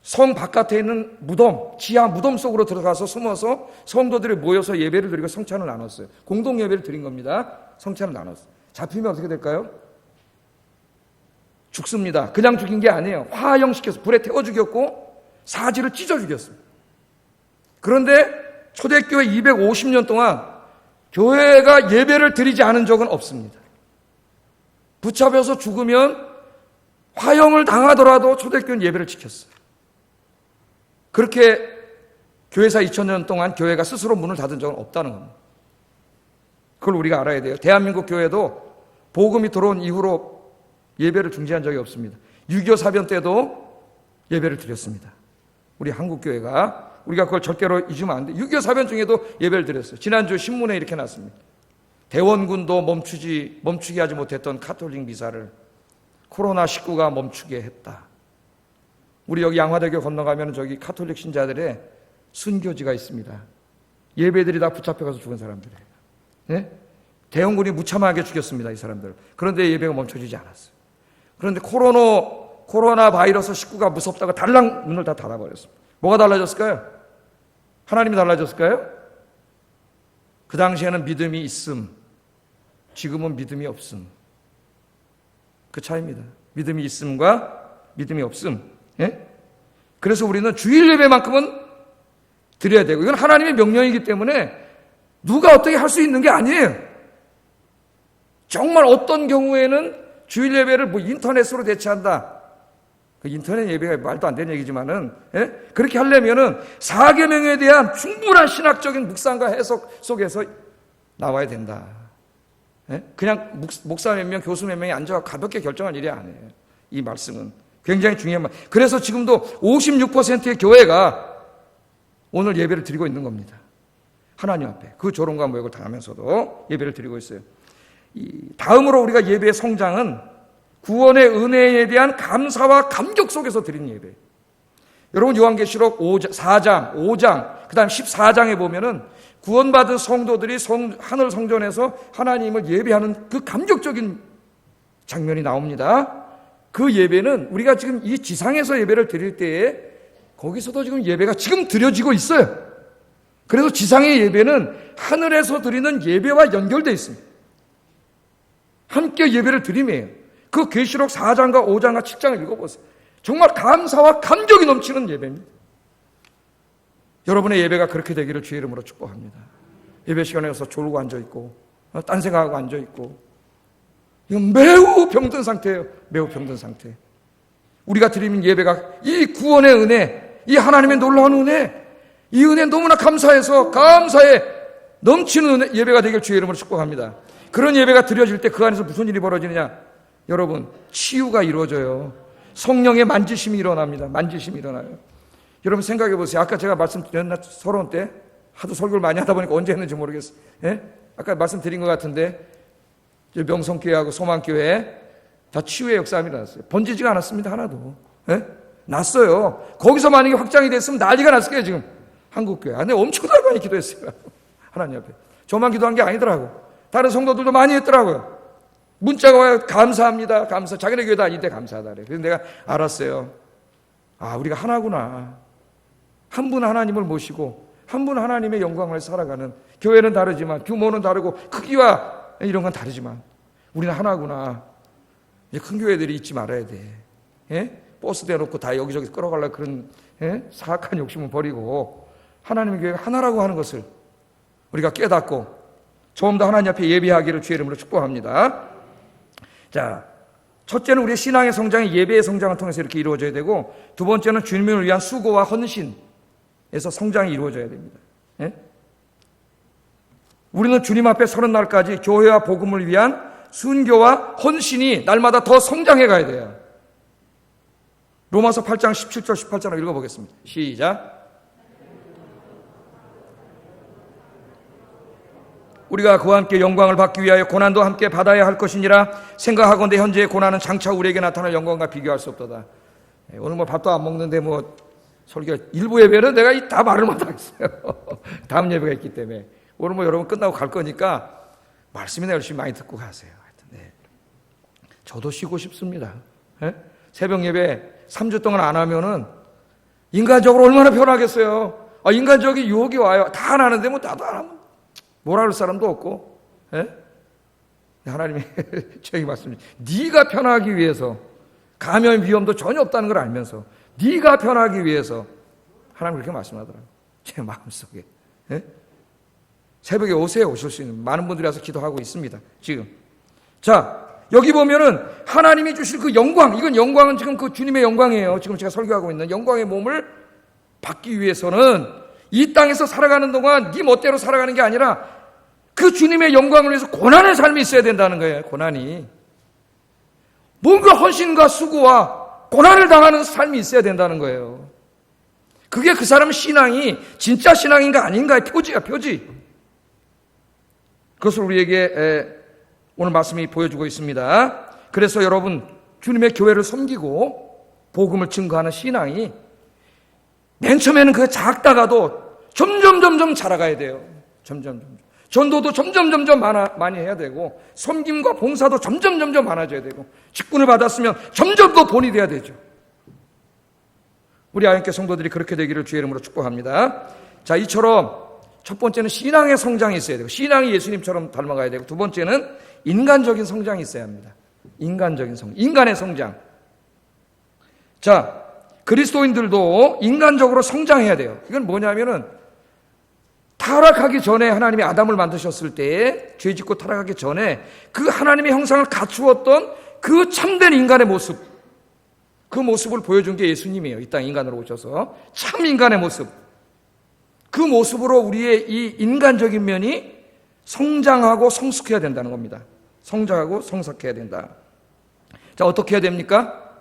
성 바깥에 있는 무덤, 지하 무덤 속으로 들어가서 숨어서 성도들이 모여서 예배를 드리고 성찬을 나눴어요. 공동 예배를 드린 겁니다. 성찬을 나눴어요. 잡히면 어떻게 될까요? 죽습니다. 그냥 죽인 게 아니에요. 화형시켜서 불에 태워 죽였고 사지를 찢어 죽였어요. 그런데 초대교회 250년 동안 교회가 예배를 드리지 않은 적은 없습니다. 붙잡혀서 죽으면 화형을 당하더라도 초대교회는 예배를 지켰어요. 그렇게 교회사 2000년 동안 교회가 스스로 문을 닫은 적은 없다는 겁니다. 그걸 우리가 알아야 돼요. 대한민국 교회도 복음이 들어온 이후로 예배를 중지한 적이 없습니다. 6.25 사변 때도 예배를 드렸습니다. 우리 한국교회가. 우리가 그걸 절대로 잊으면 안 돼. 6.25 사변 중에도 예배를 드렸어요. 지난주 신문에 이렇게 났습니다. 대원군도 멈추게 하지 못했던 카톨릭 미사를 코로나19가 멈추게 했다. 우리 여기 양화대교 건너가면 저기 카톨릭 신자들의 순교지가 있습니다. 예배들이 다 붙잡혀가서 죽은 사람들이에요. 네? 대원군이 무참하게 죽였습니다, 이 사람들. 그런데 예배가 멈춰지지 않았어요. 그런데 코로나 바이러스 19가 무섭다고 달랑 문을 다 닫아버렸습니다. 뭐가 달라졌을까요? 하나님이 달라졌을까요? 그 당시에는 믿음이 있음, 지금은 믿음이 없음. 그 차이입니다. 믿음이 있음과 믿음이 없음. 예? 그래서 우리는 주일 예배만큼은 드려야 되고, 이건 하나님의 명령이기 때문에 누가 어떻게 할 수 있는 게 아니에요. 정말 어떤 경우에는 주일 예배를 뭐 인터넷으로 대체한다. 그 인터넷 예배가 말도 안 되는 얘기지만은, 예? 그렇게 하려면은 사계명에 대한 충분한 신학적인 묵상과 해석 속에서 나와야 된다. 예? 그냥 목사 몇 명, 교수 몇 명이 앉아 가볍게 결정할 일이 아니에요. 이 말씀은 굉장히 중요한 말. 그래서 지금도 56%의 교회가 오늘 예배를 드리고 있는 겁니다. 하나님 앞에 그 조롱과 모욕을 당하면서도 예배를 드리고 있어요. 다음으로 우리가 예배의 성장은 구원의 은혜에 대한 감사와 감격 속에서 드리는 예배. 여러분 요한계시록 4장, 5장, 그 다음 14장에 보면은 구원받은 성도들이 하늘 성전에서 하나님을 예배하는 그 감격적인 장면이 나옵니다. 그 예배는 우리가 지금 이 지상에서 예배를 드릴 때에 거기서도 지금 예배가 지금 드려지고 있어요. 그래서 지상의 예배는 하늘에서 드리는 예배와 연결되어 있습니다. 함께 예배를 드림이에요. 그 계시록 4장과 5장과 7장을 읽어보세요. 정말 감사와 감격이 넘치는 예배입니다. 여러분의 예배가 그렇게 되기를 주의 이름으로 축복합니다. 예배 시간에 가서 졸고 앉아있고 딴 생각하고 앉아있고 이건 매우 병든 상태예요. 매우 병든 상태. 우리가 드리는 예배가 이 구원의 은혜, 이 하나님의 놀라운 은혜, 이 은혜 너무나 감사해서 감사에 넘치는 은혜, 예배가 되길 주의 이름으로 축복합니다. 그런 예배가 드려질 때 그 안에서 무슨 일이 벌어지느냐? 여러분, 치유가 이루어져요. 성령의 만지심이 일어납니다. 만지심이 일어나요. 여러분 생각해 보세요. 아까 제가 말씀드렸나? 서론 때 하도 설교를 많이 하다 보니까 언제 했는지 모르겠어요. 예? 아까 말씀드린 것 같은데 명성교회하고 소망교회 다 치유의 역사함이 났어요. 번지지가 않았습니다. 하나도. 예? 났어요. 거기서 만약에 확장이 됐으면 난리가 났을 거예요. 지금 한국교회 안에 엄청나게 많이 기도했어요. 하나님 앞에. 저만 기도한 게 아니더라고. 다른 성도들도 많이 했더라고요. 문자가 와요. 감사합니다. 감사. 자기네 교회 다닐 때 감사하다 그래. 그래서 내가 알았어요. 아, 우리가 하나구나. 한 분 하나님을 모시고 한 분 하나님의 영광을 살아가는, 교회는 다르지만 규모는 다르고 크기와 이런 건 다르지만 우리는 하나구나. 이제 큰 교회들이 잊지 말아야 돼. 예? 버스 대놓고 다 여기저기 끌어가려고 그런 사악한 욕심을 버리고 하나님의 교회가 하나라고 하는 것을 우리가 깨닫고 좀 더 하나님 앞에 예배하기를 주의 이름으로 축복합니다. 자, 첫째는 우리의 신앙의 성장이 예배의 성장을 통해서 이렇게 이루어져야 되고, 두 번째는 주님을 위한 수고와 헌신에서 성장이 이루어져야 됩니다. 예? 우리는 주님 앞에 서는 날까지 교회와 복음을 위한 순교와 헌신이 날마다 더 성장해 가야 돼요. 로마서 8장 17절 18절 읽어보겠습니다. 시작. 우리가 그와 함께 영광을 받기 위하여 고난도 함께 받아야 할 것이니라. 생각하건대 현재의 고난은 장차 우리에게 나타날 영광과 비교할 수 없도다. 오늘 뭐 밥도 안 먹는데 뭐 설교 일부 예배는 내가 다 말을 못하겠어요. 다음 예배가 있기 때문에. 오늘 뭐 여러분 끝나고 갈 거니까 말씀이나 열심히 많이 듣고 가세요. 네. 저도 쉬고 싶습니다. 네? 새벽 예배 3주 동안 안 하면은 인간적으로 얼마나 편하겠어요. 인간적인 유혹이 와요. 다 안 하는데 뭐 나도 안 하면 뭐라 할 사람도 없고. 네? 하나님이 저에게 말씀입니다. 네가 편하기 위해서 감염 위험도 전혀 없다는 걸 알면서 네가 편하기 위해서 하나님 그렇게 말씀하더라고요. 제 마음속에. 네? 새벽에 오세요. 오실 수 있는 많은 분들이 와서 기도하고 있습니다. 지금. 자, 여기 보면은 하나님이 주실 그 영광, 이건 영광은 지금 그 주님의 영광이에요. 지금 제가 설교하고 있는 영광의 몸을 받기 위해서는 이 땅에서 살아가는 동안 네 멋대로 살아가는 게 아니라 그 주님의 영광을 위해서 고난의 삶이 있어야 된다는 거예요. 고난이. 뭔가 헌신과 수고와 고난을 당하는 삶이 있어야 된다는 거예요. 그게 그 사람 신앙이 진짜 신앙인가 아닌가의 표지야, 표지. 그것을 우리에게 오늘 말씀이 보여주고 있습니다. 그래서 여러분, 주님의 교회를 섬기고 복음을 증거하는 신앙이 맨 처음에는 그 작다가도 점점 자라가야 돼요. 점점. 전도도 점점 많이 해야 되고, 섬김과 봉사도 점점 많아져야 되고, 직분을 받았으면 점점 더 본이 돼야 되죠. 우리 아연께 성도들이 그렇게 되기를 주의 이름으로 축복합니다. 자, 이처럼 첫 번째는 신앙의 성장이 있어야 되고, 신앙이 예수님처럼 닮아가야 되고, 두 번째는 인간적인 성장이 있어야 합니다. 인간적인 성장, 인간의 성장. 자, 그리스도인들도 인간적으로 성장해야 돼요. 이건 뭐냐면은 타락하기 전에 하나님이 아담을 만드셨을 때, 죄 짓고 타락하기 전에 그 하나님의 형상을 갖추었던 그 참된 인간의 모습, 그 모습을 보여준 게 예수님이에요. 이 땅 인간으로 오셔서 참 인간의 모습, 그 모습으로 우리의 이 인간적인 면이 성장하고 성숙해야 된다는 겁니다. 성장하고 성숙해야 된다. 자, 어떻게 해야 됩니까?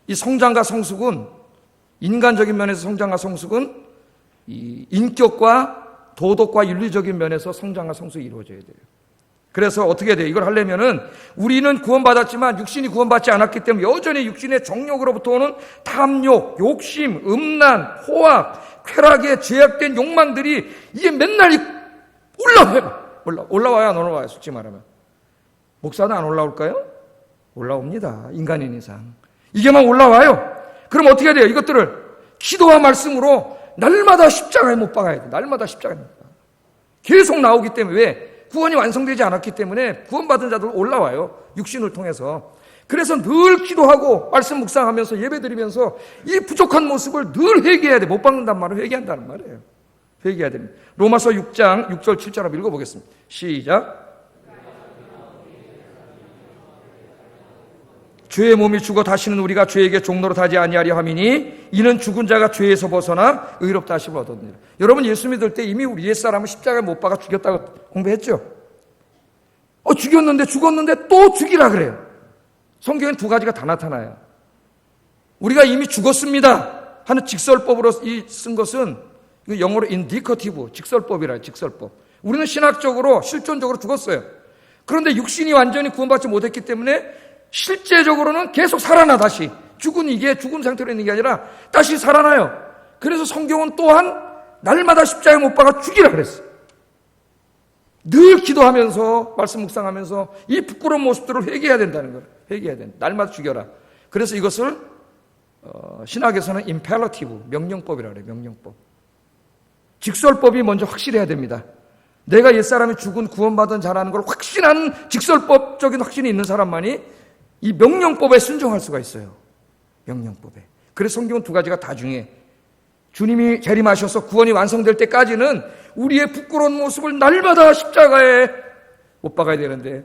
이 성장과 성숙은, 인간적인 면에서 성장과 성숙은 이 인격과 도덕과 윤리적인 면에서 성장과 성숙이 이루어져야 돼요. 그래서 어떻게 해야 돼요? 이걸 하려면은 우리는 구원받았지만 육신이 구원받지 않았기 때문에 여전히 육신의 정욕으로부터 오는 탐욕, 욕심, 음란, 호악, 쾌락에 제약된 욕망들이 이게 맨날 올라와요, 안 올라와요? 솔직히 말하면. 목사는 안 올라올까요? 올라옵니다. 인간인 이상. 이게 막 올라와요. 그럼 어떻게 해야 돼요? 이것들을 기도와 말씀으로 날마다 십자가에 못 박아야 돼요. 날마다 십자가에 못 박아요. 계속 나오기 때문에. 왜? 구원이 완성되지 않았기 때문에 구원받은 자들 올라와요. 육신을 통해서. 그래서 늘 기도하고 말씀 묵상하면서 예배드리면서 이 부족한 모습을 늘 회개해야 돼. 못 박는단 말은 회개한다는 말이에요. 회개해야 됩니다. 로마서 6장 6절 7절 한번 읽어보겠습니다. 시작. 죄의 몸이 죽어 다시는 우리가 죄에게 종로로 타지 아니하려 함이니 이는 죽은 자가 죄에서 벗어나 의롭다 하심을 얻었느니라. 여러분, 예수 믿을 때 이미 우리 옛사람을 십자가에 못 박아 죽였다고 공부했죠? 죽었는데 또 죽이라 그래요. 성경엔 두 가지가 다 나타나요. 우리가 이미 죽었습니다 하는 직설법으로 쓴 것은 영어로 인디커티브, 직설법이라요. 직설법. 우리는 신학적으로 실존적으로 죽었어요. 그런데 육신이 완전히 구원받지 못했기 때문에 실제적으로는 계속 살아나. 다시 이게 죽은 상태로 있는 게 아니라 다시 살아나요. 그래서 성경은 또한 날마다 십자가에 못 박아 죽이라 그랬어요. 늘 기도하면서 말씀 묵상하면서 이 부끄러운 모습들을 회개해야 된다는 거예요. 회개해야 된다. 날마다 죽여라. 그래서 이것을 신학에서는 임페러티브, 명령법이라고 그래요. 명령법. 직설법이 먼저 확실해야 됩니다. 내가 옛사람이 죽은 구원받은 자라는 걸 확신하는 직설법적인 확신이 있는 사람만이 이 명령법에 순종할 수가 있어요. 명령법에. 그래서 성경은 두 가지가 다 중요해. 주님이 재림하셔서 구원이 완성될 때까지는 우리의 부끄러운 모습을 날마다 십자가에 못 박아야 되는데,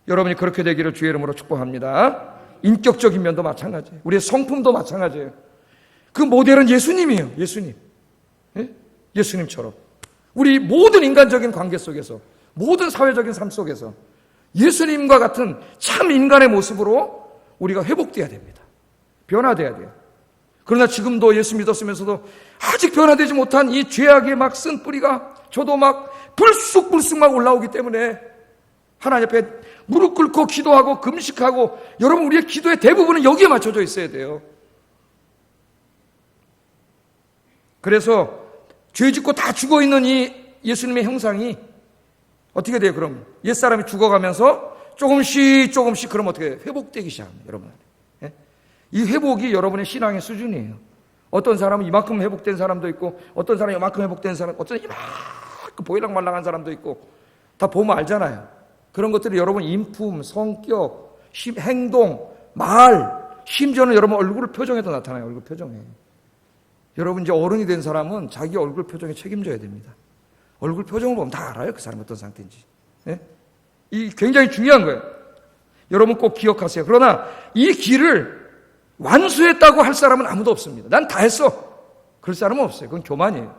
여러분이 그렇게 되기를 주의 이름으로 축복합니다. 인격적인 면도 마찬가지예요. 우리의 성품도 마찬가지예요. 그 모델은 예수님이에요. 예수님. 예? 예수님처럼. 우리 모든 인간적인 관계 속에서, 모든 사회적인 삶 속에서 예수님과 같은 참 인간의 모습으로 우리가 회복돼야 됩니다. 변화돼야 돼요. 그러나 지금도 예수 믿었으면서도 아직 변화되지 못한 이 죄악의 막 쓴 뿌리가 저도 막 불쑥불쑥 막 올라오기 때문에 하나님 앞에 무릎 꿇고 기도하고 금식하고, 여러분 우리의 기도의 대부분은 여기에 맞춰져 있어야 돼요. 그래서 죄 짓고 다 죽어있는 이 예수님의 형상이 어떻게 돼요? 그럼 옛사람이 죽어가면서 조금씩 그럼 어떻게 돼요? 회복되기 시작합니다. 여러분, 예? 이 회복이 여러분의 신앙의 수준이에요. 어떤 사람은 이만큼 회복된 사람도 있고, 어떤 사람은 이만큼 회복된 사람, 어떤 사람은 이만큼 보일랑말랑한 사람도 있고, 다 보면 알잖아요. 그런 것들이 여러분 인품, 성격, 행동, 말, 심지어는 여러분 얼굴 표정에도 나타나요. 얼굴 표정에. 여러분 이제 어른이 된 사람은 자기 얼굴 표정에 책임져야 됩니다. 얼굴 표정을 보면 다 알아요. 그 사람이 어떤 상태인지. 예? 이 굉장히 중요한 거예요. 여러분 꼭 기억하세요. 그러나 이 길을 완수했다고 할 사람은 아무도 없습니다. 난 다 했어. 그럴 사람은 없어요. 그건 교만이에요.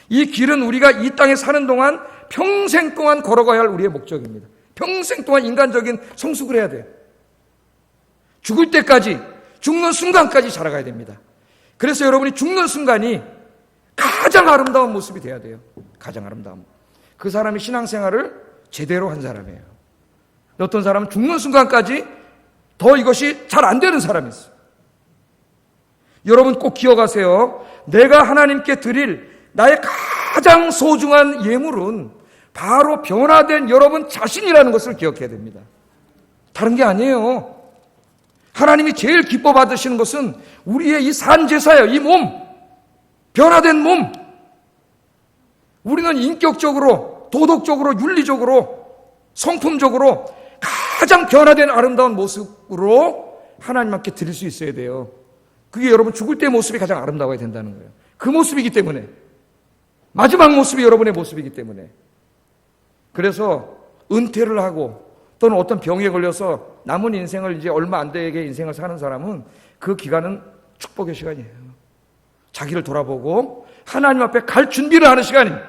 이 길은 우리가 이 땅에 사는 동안 평생 동안 걸어가야 할 우리의 목적입니다. 평생 동안 인간적인 성숙을 해야 돼요. 죽을 때까지, 죽는 순간까지 자라가야 됩니다. 그래서 여러분이 죽는 순간이 가장 아름다운 모습이 돼야 돼요. 가장 아름다운. 그 사람이 신앙생활을 제대로 한 사람이에요. 어떤 사람은 죽는 순간까지 더 이것이 잘 안 되는 사람이 있어요. 여러분 꼭 기억하세요. 내가 하나님께 드릴 나의 가장 소중한 예물은 바로 변화된 여러분 자신이라는 것을 기억해야 됩니다. 다른 게 아니에요. 하나님이 제일 기뻐 받으시는 것은 우리의 이 산제사예요. 이 몸, 변화된 몸. 우리는 인격적으로, 도덕적으로, 윤리적으로, 성품적으로 가장 변화된 아름다운 모습으로 하나님 앞에 드릴 수 있어야 돼요. 그게 여러분 죽을 때의 모습이 가장 아름다워야 된다는 거예요. 그 모습이기 때문에, 마지막 모습이 여러분의 모습이기 때문에. 그래서 은퇴를 하고 또는 어떤 병에 걸려서 남은 인생을 이제 얼마 안 되게 인생을 사는 사람은 그 기간은 축복의 시간이에요. 자기를 돌아보고 하나님 앞에 갈 준비를 하는 시간입니다.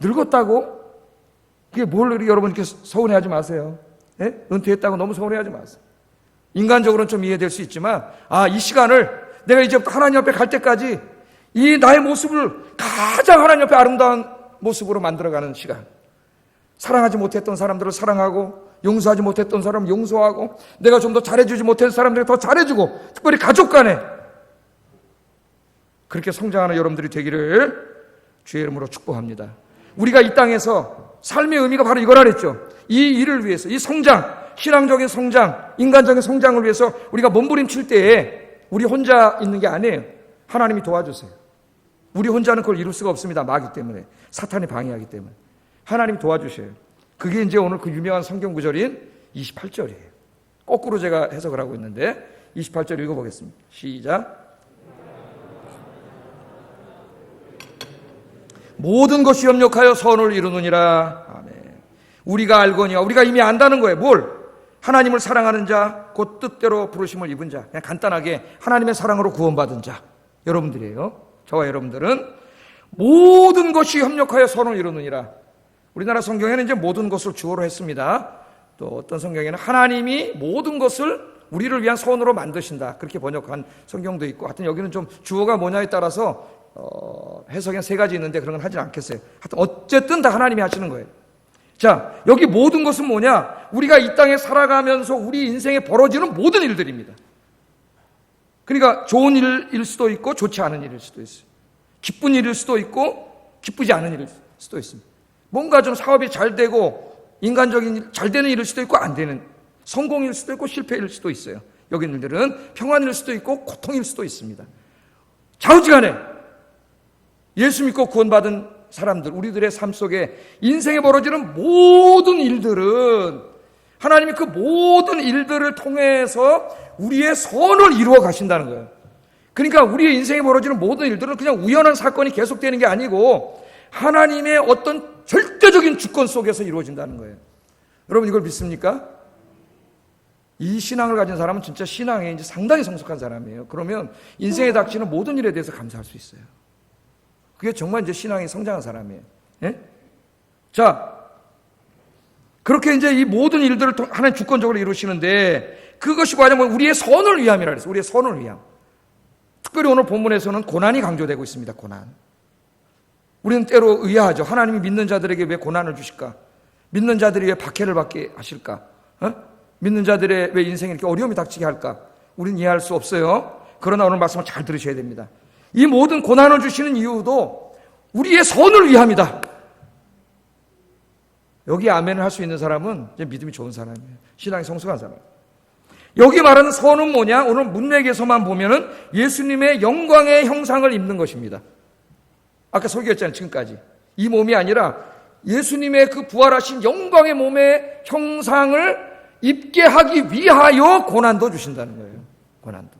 늙었다고? 그게 뭘 여러분 이렇게 서운해하지 마세요. 예? 은퇴했다고 너무 서운해하지 마세요. 인간적으로는 좀 이해될 수 있지만, 이 시간을 내가 이제 하나님 앞에 갈 때까지 이 나의 모습을 가장 하나님 앞에 아름다운 모습으로 만들어가는 시간. 사랑하지 못했던 사람들을 사랑하고, 용서하지 못했던 사람을 용서하고, 내가 좀 더 잘해주지 못했던 사람들에게 더 잘해주고, 특별히 가족 간에 그렇게 성장하는 여러분들이 되기를 주의 이름으로 축복합니다. 우리가 이 땅에서 삶의 의미가 바로 이거라 그랬죠. 이 일을 위해서, 이 성장, 신앙적인 성장, 인간적인 성장을 위해서 우리가 몸부림칠 때에 우리 혼자 있는 게 아니에요. 하나님이 도와주세요. 우리 혼자는 그걸 이룰 수가 없습니다. 마귀 때문에, 사탄이 방해하기 때문에. 하나님이 도와주셔요. 그게 이제 오늘 그 유명한 성경 구절인 28절이에요. 거꾸로 제가 해석을 하고 있는데 28절 읽어보겠습니다. 시작. 모든 것이 협력하여 선을 이루느니라. 아멘. 우리가 알거니와, 우리가 이미 안다는 거예요. 뭘? 하나님을 사랑하는 자, 곧 뜻대로 부르심을 입은 자. 그냥 간단하게 하나님의 사랑으로 구원받은 자. 여러분들이에요. 저와 여러분들은 모든 것이 협력하여 선을 이루느니라. 우리나라 성경에는 이제 모든 것을 주어로 했습니다. 또 어떤 성경에는 하나님이 모든 것을 우리를 위한 선으로 만드신다. 그렇게 번역한 성경도 있고, 하여튼 여기는 좀 주어가 뭐냐에 따라서 해석에 세 가지 있는데 그런 건 하진 않겠어요. 하여튼 어쨌든 다 하나님이 하시는 거예요. 자, 여기 모든 것은 뭐냐? 우리가 이 땅에 살아가면서 우리 인생에 벌어지는 모든 일들입니다. 그러니까 좋은 일일 수도 있고 좋지 않은 일일 수도 있어요. 기쁜 일일 수도 있고 기쁘지 않은 일일 수도 있습니다. 뭔가 좀 사업이 잘 되고 인간적인 일, 잘 되는 일일 수도 있고 안 되는, 성공일 수도 있고 실패일 수도 있어요. 여기 일들은 평안일 수도 있고 고통일 수도 있습니다. 좌우지간에 예수 믿고 구원받은 사람들, 우리들의 삶 속에 인생에 벌어지는 모든 일들은 하나님이 그 모든 일들을 통해서 우리의 선을 이루어 가신다는 거예요. 그러니까 우리의 인생에 벌어지는 모든 일들은 그냥 우연한 사건이 계속되는 게 아니고 하나님의 어떤 절대적인 주권 속에서 이루어진다는 거예요. 여러분 이걸 믿습니까? 이 신앙을 가진 사람은 진짜 신앙에 이제 상당히 성숙한 사람이에요. 그러면 인생에 닥치는 모든 일에 대해서 감사할 수 있어요. 그게 정말 이제 신앙이 성장한 사람이에요. 예? 자, 그렇게 이제 이 모든 일들을 하나님 주권적으로 이루시는데 그것이 뭐냐면 우리의 선을 위함이라 그랬어요. 우리의 선을 위함. 특별히 오늘 본문에서는 고난이 강조되고 있습니다. 고난. 우리는 때로 의아하죠. 하나님이 믿는 자들에게 왜 고난을 주실까? 믿는 자들이 왜 박해를 받게 하실까? 믿는 자들의 왜 인생에 이렇게 어려움이 닥치게 할까? 우리는 이해할 수 없어요. 그러나 오늘 말씀을 잘 들으셔야 됩니다. 이 모든 고난을 주시는 이유도 우리의 선을 위함이다. 여기 아멘을 할 수 있는 사람은 이제 믿음이 좋은 사람이에요. 신앙이 성숙한 사람. 여기 말하는 선은 뭐냐? 오늘 문맥에서만 보면은 예수님의 영광의 형상을 입는 것입니다. 아까 설교했잖아요. 지금까지. 이 몸이 아니라 예수님의 그 부활하신 영광의 몸의 형상을 입게 하기 위하여 고난도 주신다는 거예요. 고난도.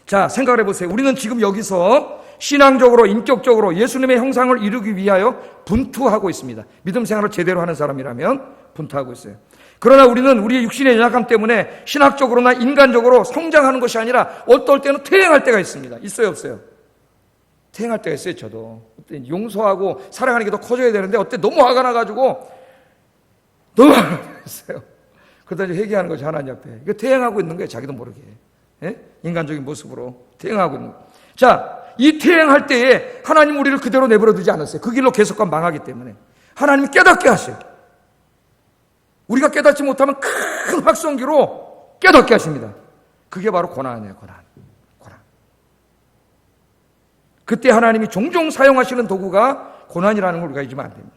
자, 생각을 해보세요. 우리는 지금 여기서 신앙적으로, 인격적으로 예수님의 형상을 이루기 위하여 분투하고 있습니다. 믿음 생활을 제대로 하는 사람이라면 분투하고 있어요. 그러나 우리는 우리의 육신의 연약함 때문에 신학적으로나 인간적으로 성장하는 것이 아니라 어떨 때는 퇴행할 때가 있습니다. 있어요, 없어요? 퇴행할 때가 있어요, 저도. 용서하고 사랑하는 게 더 커져야 되는데 어때 너무 화가 나가지고 너무 화가 났어요. 그러다 이제 회개하는 것이 하나님 앞에. 이거 퇴행하고 있는 거예요, 자기도 모르게. 예? 인간적인 모습으로 퇴행하고 있는 거예요. 자, 이 퇴행할 때에 하나님 우리를 그대로 내버려 두지 않았어요. 그 길로 계속 가면 망하기 때문에. 하나님이 깨닫게 하셔요. 우리가 깨닫지 못하면 큰 확성기로 깨닫게 하십니다. 그게 바로 고난이에요. 고난. 그때 하나님이 종종 사용하시는 도구가 고난이라는 걸 우리가 잊으면 안 됩니다.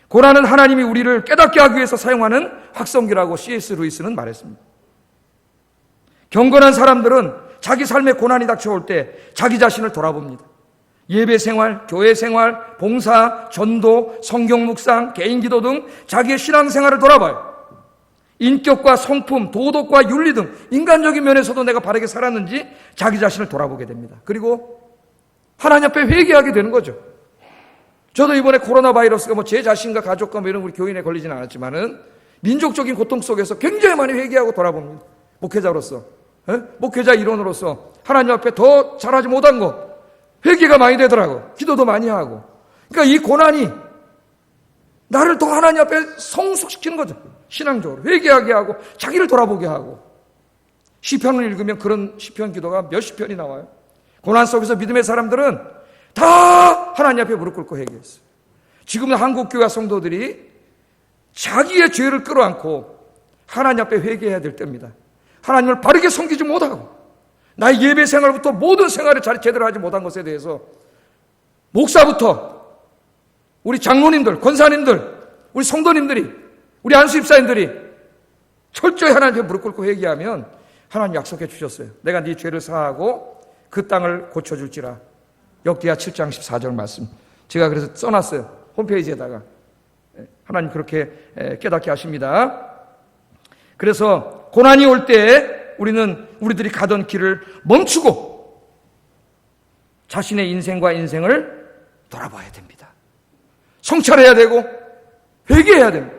고난은 하나님이 우리를 깨닫게 하기 위해서 사용하는 확성기라고 C.S. 루이스는 말했습니다. 경건한 사람들은 자기 삶에 고난이 닥쳐올 때 자기 자신을 돌아봅니다. 예배 생활, 교회 생활, 봉사, 전도, 성경 묵상, 개인 기도 등 자기의 신앙 생활을 돌아봐요. 인격과 성품, 도덕과 윤리 등 인간적인 면에서도 내가 바르게 살았는지 자기 자신을 돌아보게 됩니다. 그리고 하나님 앞에 회개하게 되는 거죠. 저도 이번에 코로나 바이러스가 제 자신과 가족과 이런 우리 교인에 걸리지는 않았지만은 민족적인 고통 속에서 굉장히 많이 회개하고 돌아봅니다. 목회자로서, 목회자 일원으로서 하나님 앞에 더 잘하지 못한 것 회개가 많이 되더라고. 기도도 많이 하고. 그러니까 이 고난이 나를 더 하나님 앞에 성숙시키는 거죠. 신앙적으로 회개하게 하고 자기를 돌아보게 하고. 시편을 읽으면 그런 시편 기도가 몇십 편이 나와요. 고난 속에서 믿음의 사람들은 다 하나님 앞에 무릎 꿇고 회개했어요. 지금 한국교회 성도들이 자기의 죄를 끌어안고 하나님 앞에 회개해야 될 때입니다. 하나님을 바르게 섬기지 못하고 나의 예배 생활부터 모든 생활을 제대로 하지 못한 것에 대해서 목사부터 우리 장로님들, 권사님들, 우리 성도님들이, 우리 안수집사님들이 철저히 하나님 앞에 무릎 꿇고 회개하면 하나님 약속해 주셨어요. 내가 네 죄를 사하고 그 땅을 고쳐줄지라. 역대하 7장 14절 말씀. 제가 그래서 써놨어요. 홈페이지에다가. 하나님 그렇게 깨닫게 하십니다. 그래서 고난이 올 때 우리들이 가던 길을 멈추고 자신의 인생을 돌아봐야 됩니다. 성찰해야 되고 회개해야 됩니다.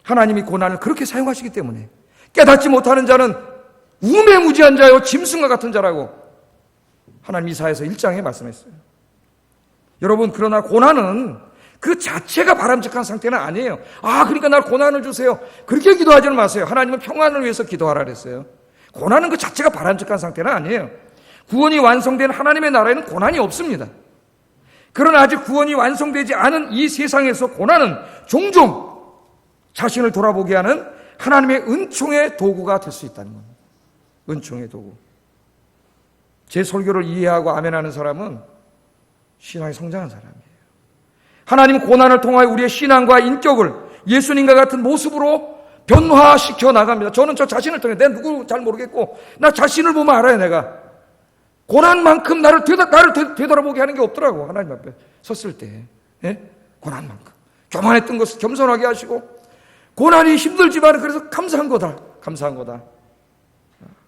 하나님이 고난을 그렇게 사용하시기 때문에 깨닫지 못하는 자는 우매무지한 자요 짐승과 같은 자라고 하나님 이사야서 1장에 말씀했어요. 여러분, 그러나 고난은 그 자체가 바람직한 상태는 아니에요. 그러니까 날 고난을 주세요. 그렇게 기도하지는 마세요. 하나님은 평안을 위해서 기도하라 그랬어요. 고난은 그 자체가 바람직한 상태는 아니에요. 구원이 완성된 하나님의 나라에는 고난이 없습니다. 그러나 아직 구원이 완성되지 않은 이 세상에서 고난은 종종 자신을 돌아보게 하는 하나님의 은총의 도구가 될 수 있다는 겁니다. 은총의 도구. 제 설교를 이해하고 아멘하는 사람은 신앙이 성장한 사람이에요. 하나님은 고난을 통하여 우리의 신앙과 인격을 예수님과 같은 모습으로 변화시켜 나갑니다. 저는 저 자신을 통해 내가 누구 잘 모르겠고 나 자신을 보면 알아요. 내가 고난만큼 나를 되돌아보게 하는 게 없더라고. 하나님 앞에 섰을 때. 고난만큼 교만했던 것을 겸손하게 하시고 고난이 힘들지만 그래서 감사한 거다.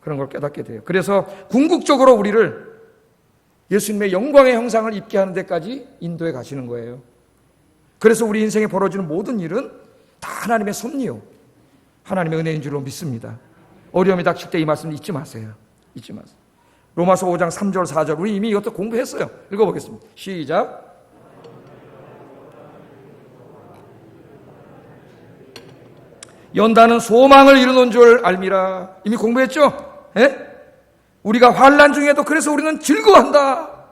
그런 걸 깨닫게 돼요. 그래서 궁극적으로 우리를 예수님의 영광의 형상을 입게 하는 데까지 인도해 가시는 거예요. 그래서 우리 인생에 벌어지는 모든 일은 다 하나님의 섭리요, 하나님의 은혜인 줄로 믿습니다. 어려움이 닥칠 때 이 말씀 잊지 마세요. 잊지 마세요. 로마서 5장 3절 4절 우리 이미 이것도 공부했어요. 읽어보겠습니다. 시작. 연단은 소망을 이루는 줄 알미라. 이미 공부했죠? 예? 우리가 환난 중에도 그래서 우리는 즐거워한다.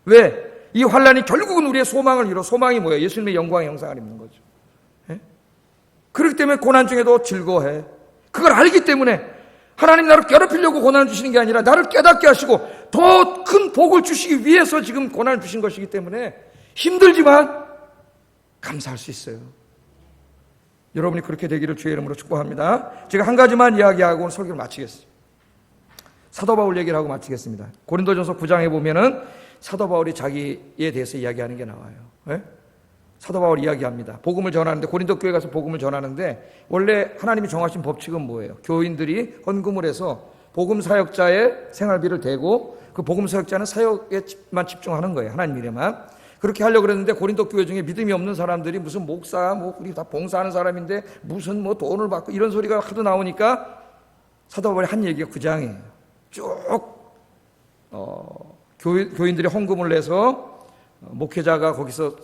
왜? 이 환난이 결국은 우리의 소망을 이뤄. 소망이 뭐예요? 예수님의 영광의 형상을 입는 거죠. 예? 그렇기 때문에 고난 중에도 즐거워해. 그걸 알기 때문에 하나님 나를 괴롭히려고 고난을 주시는 게 아니라 나를 깨닫게 하시고 더 큰 복을 주시기 위해서 지금 고난을 주신 것이기 때문에 힘들지만 감사할 수 있어요. 여러분이 그렇게 되기를 주의 이름으로 축복합니다. 제가 한 가지만 이야기하고 오늘 설교를 마치겠습니다. 사도 바울 얘기를 하고 마치겠습니다. 고린도전서 9장에 보면은 사도 바울이 자기에 대해서 이야기하는 게 나와요. 네? 사도 바울이 이야기합니다. 복음을 전하는데, 고린도 교회 가서 복음을 전하는데 원래 하나님이 정하신 법칙은 뭐예요? 교인들이 헌금을 해서 복음 사역자의 생활비를 대고 그 복음 사역자는 사역에만 집중하는 거예요. 하나님 일에만. 그렇게 하려고 그랬는데 고린도 교회 중에 믿음이 없는 사람들이 무슨 목사, 우리 다 봉사하는 사람인데 무슨 돈을 받고 이런 소리가 하도 나오니까 사도 바울이 한 얘기가 9장이에요. 쭉 교인들이 헌금을 내서 목회자가 거기서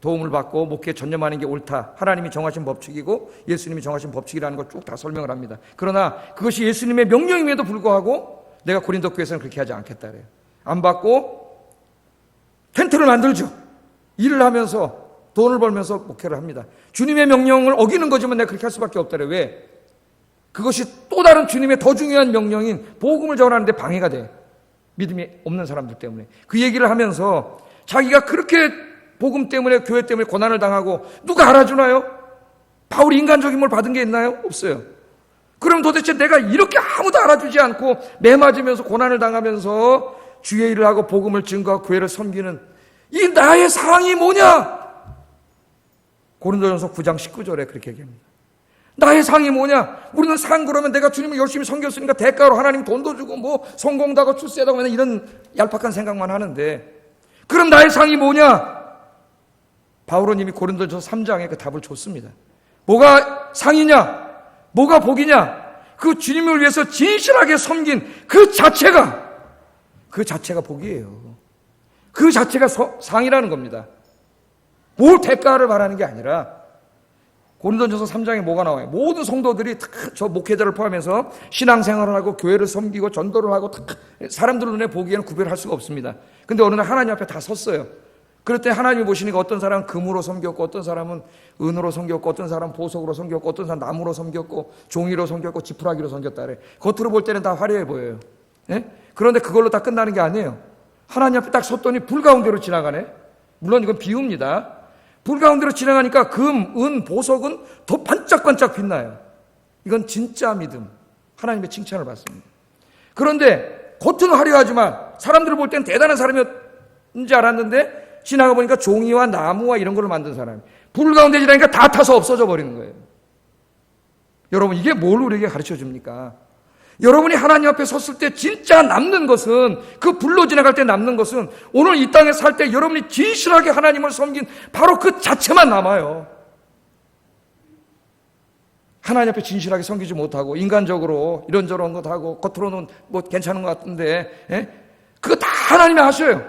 도움을 받고 목회에 전념하는 게 옳다. 하나님이 정하신 법칙이고 예수님이 정하신 법칙이라는 걸 쭉 다 설명을 합니다. 그러나 그것이 예수님의 명령임에도 불구하고 내가 고린도 교회에서는 그렇게 하지 않겠다 그래요. 안 받고 텐트를 만들죠. 일을 하면서 돈을 벌면서 목회를 합니다. 주님의 명령을 어기는 거지만 내가 그렇게 할 수밖에 없다 그래요. 왜? 그것이 또 다른 주님의 더 중요한 명령인 복음을 전하는데 방해가 돼. 믿음이 없는 사람들 때문에. 그 얘기를 하면서 자기가 그렇게 복음 때문에 교회 때문에 고난을 당하고 누가 알아주나요? 바울이 인간적인 걸 받은 게 있나요? 없어요. 그럼 도대체 내가 이렇게 아무도 알아주지 않고 매 맞으면서 고난을 당하면서 주의 일을 하고 복음을 증거하고 교회를 섬기는 이 나의 상황이 뭐냐? 고린도전서 9장 19절에 그렇게 얘기합니다. 나의 상이 뭐냐? 우리는 상 그러면 내가 주님을 열심히 섬겼으니까 대가로 하나님 돈도 주고 뭐 성공도 하고 출세도 하고 이런 얄팍한 생각만 하는데 그럼 나의 상이 뭐냐? 바울은 이미 고린도전서 3장에 그 답을 줬습니다. 뭐가 상이냐? 뭐가 복이냐? 그 주님을 위해서 진실하게 섬긴 그 자체가 복이에요. 그 자체가 상이라는 겁니다. 뭘 대가를 바라는 게 아니라 고린도전서 3장에 뭐가 나와요? 모든 성도들이 저 목회자를 포함해서 신앙생활을 하고 교회를 섬기고 전도를 하고 사람들 눈에 보기에는 구별할 수가 없습니다. 근데 어느 날 하나님 앞에 다 섰어요. 그럴 때 하나님이 보시니까 어떤 사람은 금으로 섬겼고 어떤 사람은 은으로 섬겼고 어떤 사람은 보석으로 섬겼고 어떤 사람은 나무로 섬겼고 종이로 섬겼고 지푸라기로 섬겼다 그래. 겉으로 볼 때는 다 화려해 보여요. 예? 그런데 그걸로 다 끝나는 게 아니에요. 하나님 앞에 딱 섰더니 불 가운데로 지나가네. 물론 이건 비유입니다. 불 가운데로 지나가니까 금, 은, 보석은 더 반짝반짝 빛나요. 이건 진짜 믿음. 하나님의 칭찬을 받습니다. 그런데 겉은 화려하지만 사람들을 볼 때는 대단한 사람이었는지 알았는데 지나가 보니까 종이와 나무와 이런 걸 만든 사람이 불 가운데 지나니까 다 타서 없어져 버리는 거예요. 여러분 이게 뭘 우리에게 가르쳐 줍니까? 여러분이 하나님 앞에 섰을 때 진짜 남는 것은 그 불로 지나갈 때 남는 것은 오늘 이 땅에 살 때 여러분이 진실하게 하나님을 섬긴 바로 그 자체만 남아요. 하나님 앞에 진실하게 섬기지 못하고 인간적으로 이런저런 것 하고 겉으로는 뭐 괜찮은 것 같은데 그거 다 하나님이 하셔요.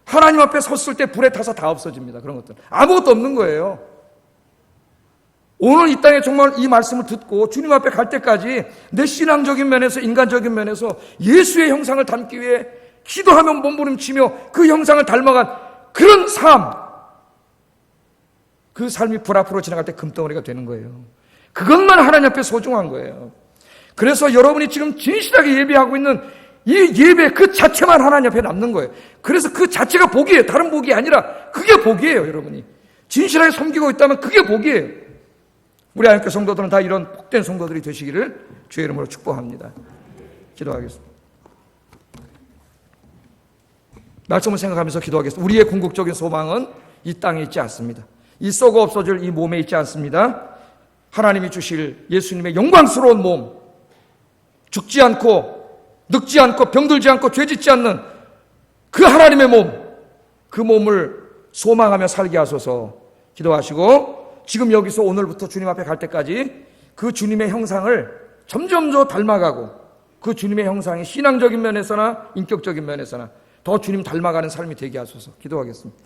하나님 앞에 섰을 때 불에 타서 다 없어집니다. 그런 것들 아무것도 없는 거예요. 오늘 이 땅에 정말 이 말씀을 듣고 주님 앞에 갈 때까지 내 신앙적인 면에서 인간적인 면에서 예수의 형상을 담기 위해 기도하며 몸부림치며 그 형상을 닮아간 그런 삶, 그 삶이 불 앞으로 지나갈 때 금덩어리가 되는 거예요. 그것만 하나님 앞에 소중한 거예요. 그래서 여러분이 지금 진실하게 예배하고 있는 이 예배 그 자체만 하나님 앞에 남는 거예요. 그래서 그 자체가 복이에요. 다른 복이 아니라 그게 복이에요. 여러분이 진실하게 섬기고 있다면 그게 복이에요. 우리 하나님께 성도들은 다 이런 복된 성도들이 되시기를 주의 이름으로 축복합니다. 기도하겠습니다. 말씀을 생각하면서 기도하겠습니다. 우리의 궁극적인 소망은 이 땅에 있지 않습니다. 이 썩어 없어질 이 몸에 있지 않습니다. 하나님이 주실 예수님의 영광스러운 몸, 죽지 않고 늙지 않고 병들지 않고 죄짓지 않는 그 하나님의 몸, 그 몸을 소망하며 살게 하소서. 기도하시고 지금 여기서 오늘부터 주님 앞에 갈 때까지 그 주님의 형상을 점점 더 닮아가고 그 주님의 형상이 신앙적인 면에서나 인격적인 면에서나 더 주님 닮아가는 삶이 되게 하소서. 기도하겠습니다.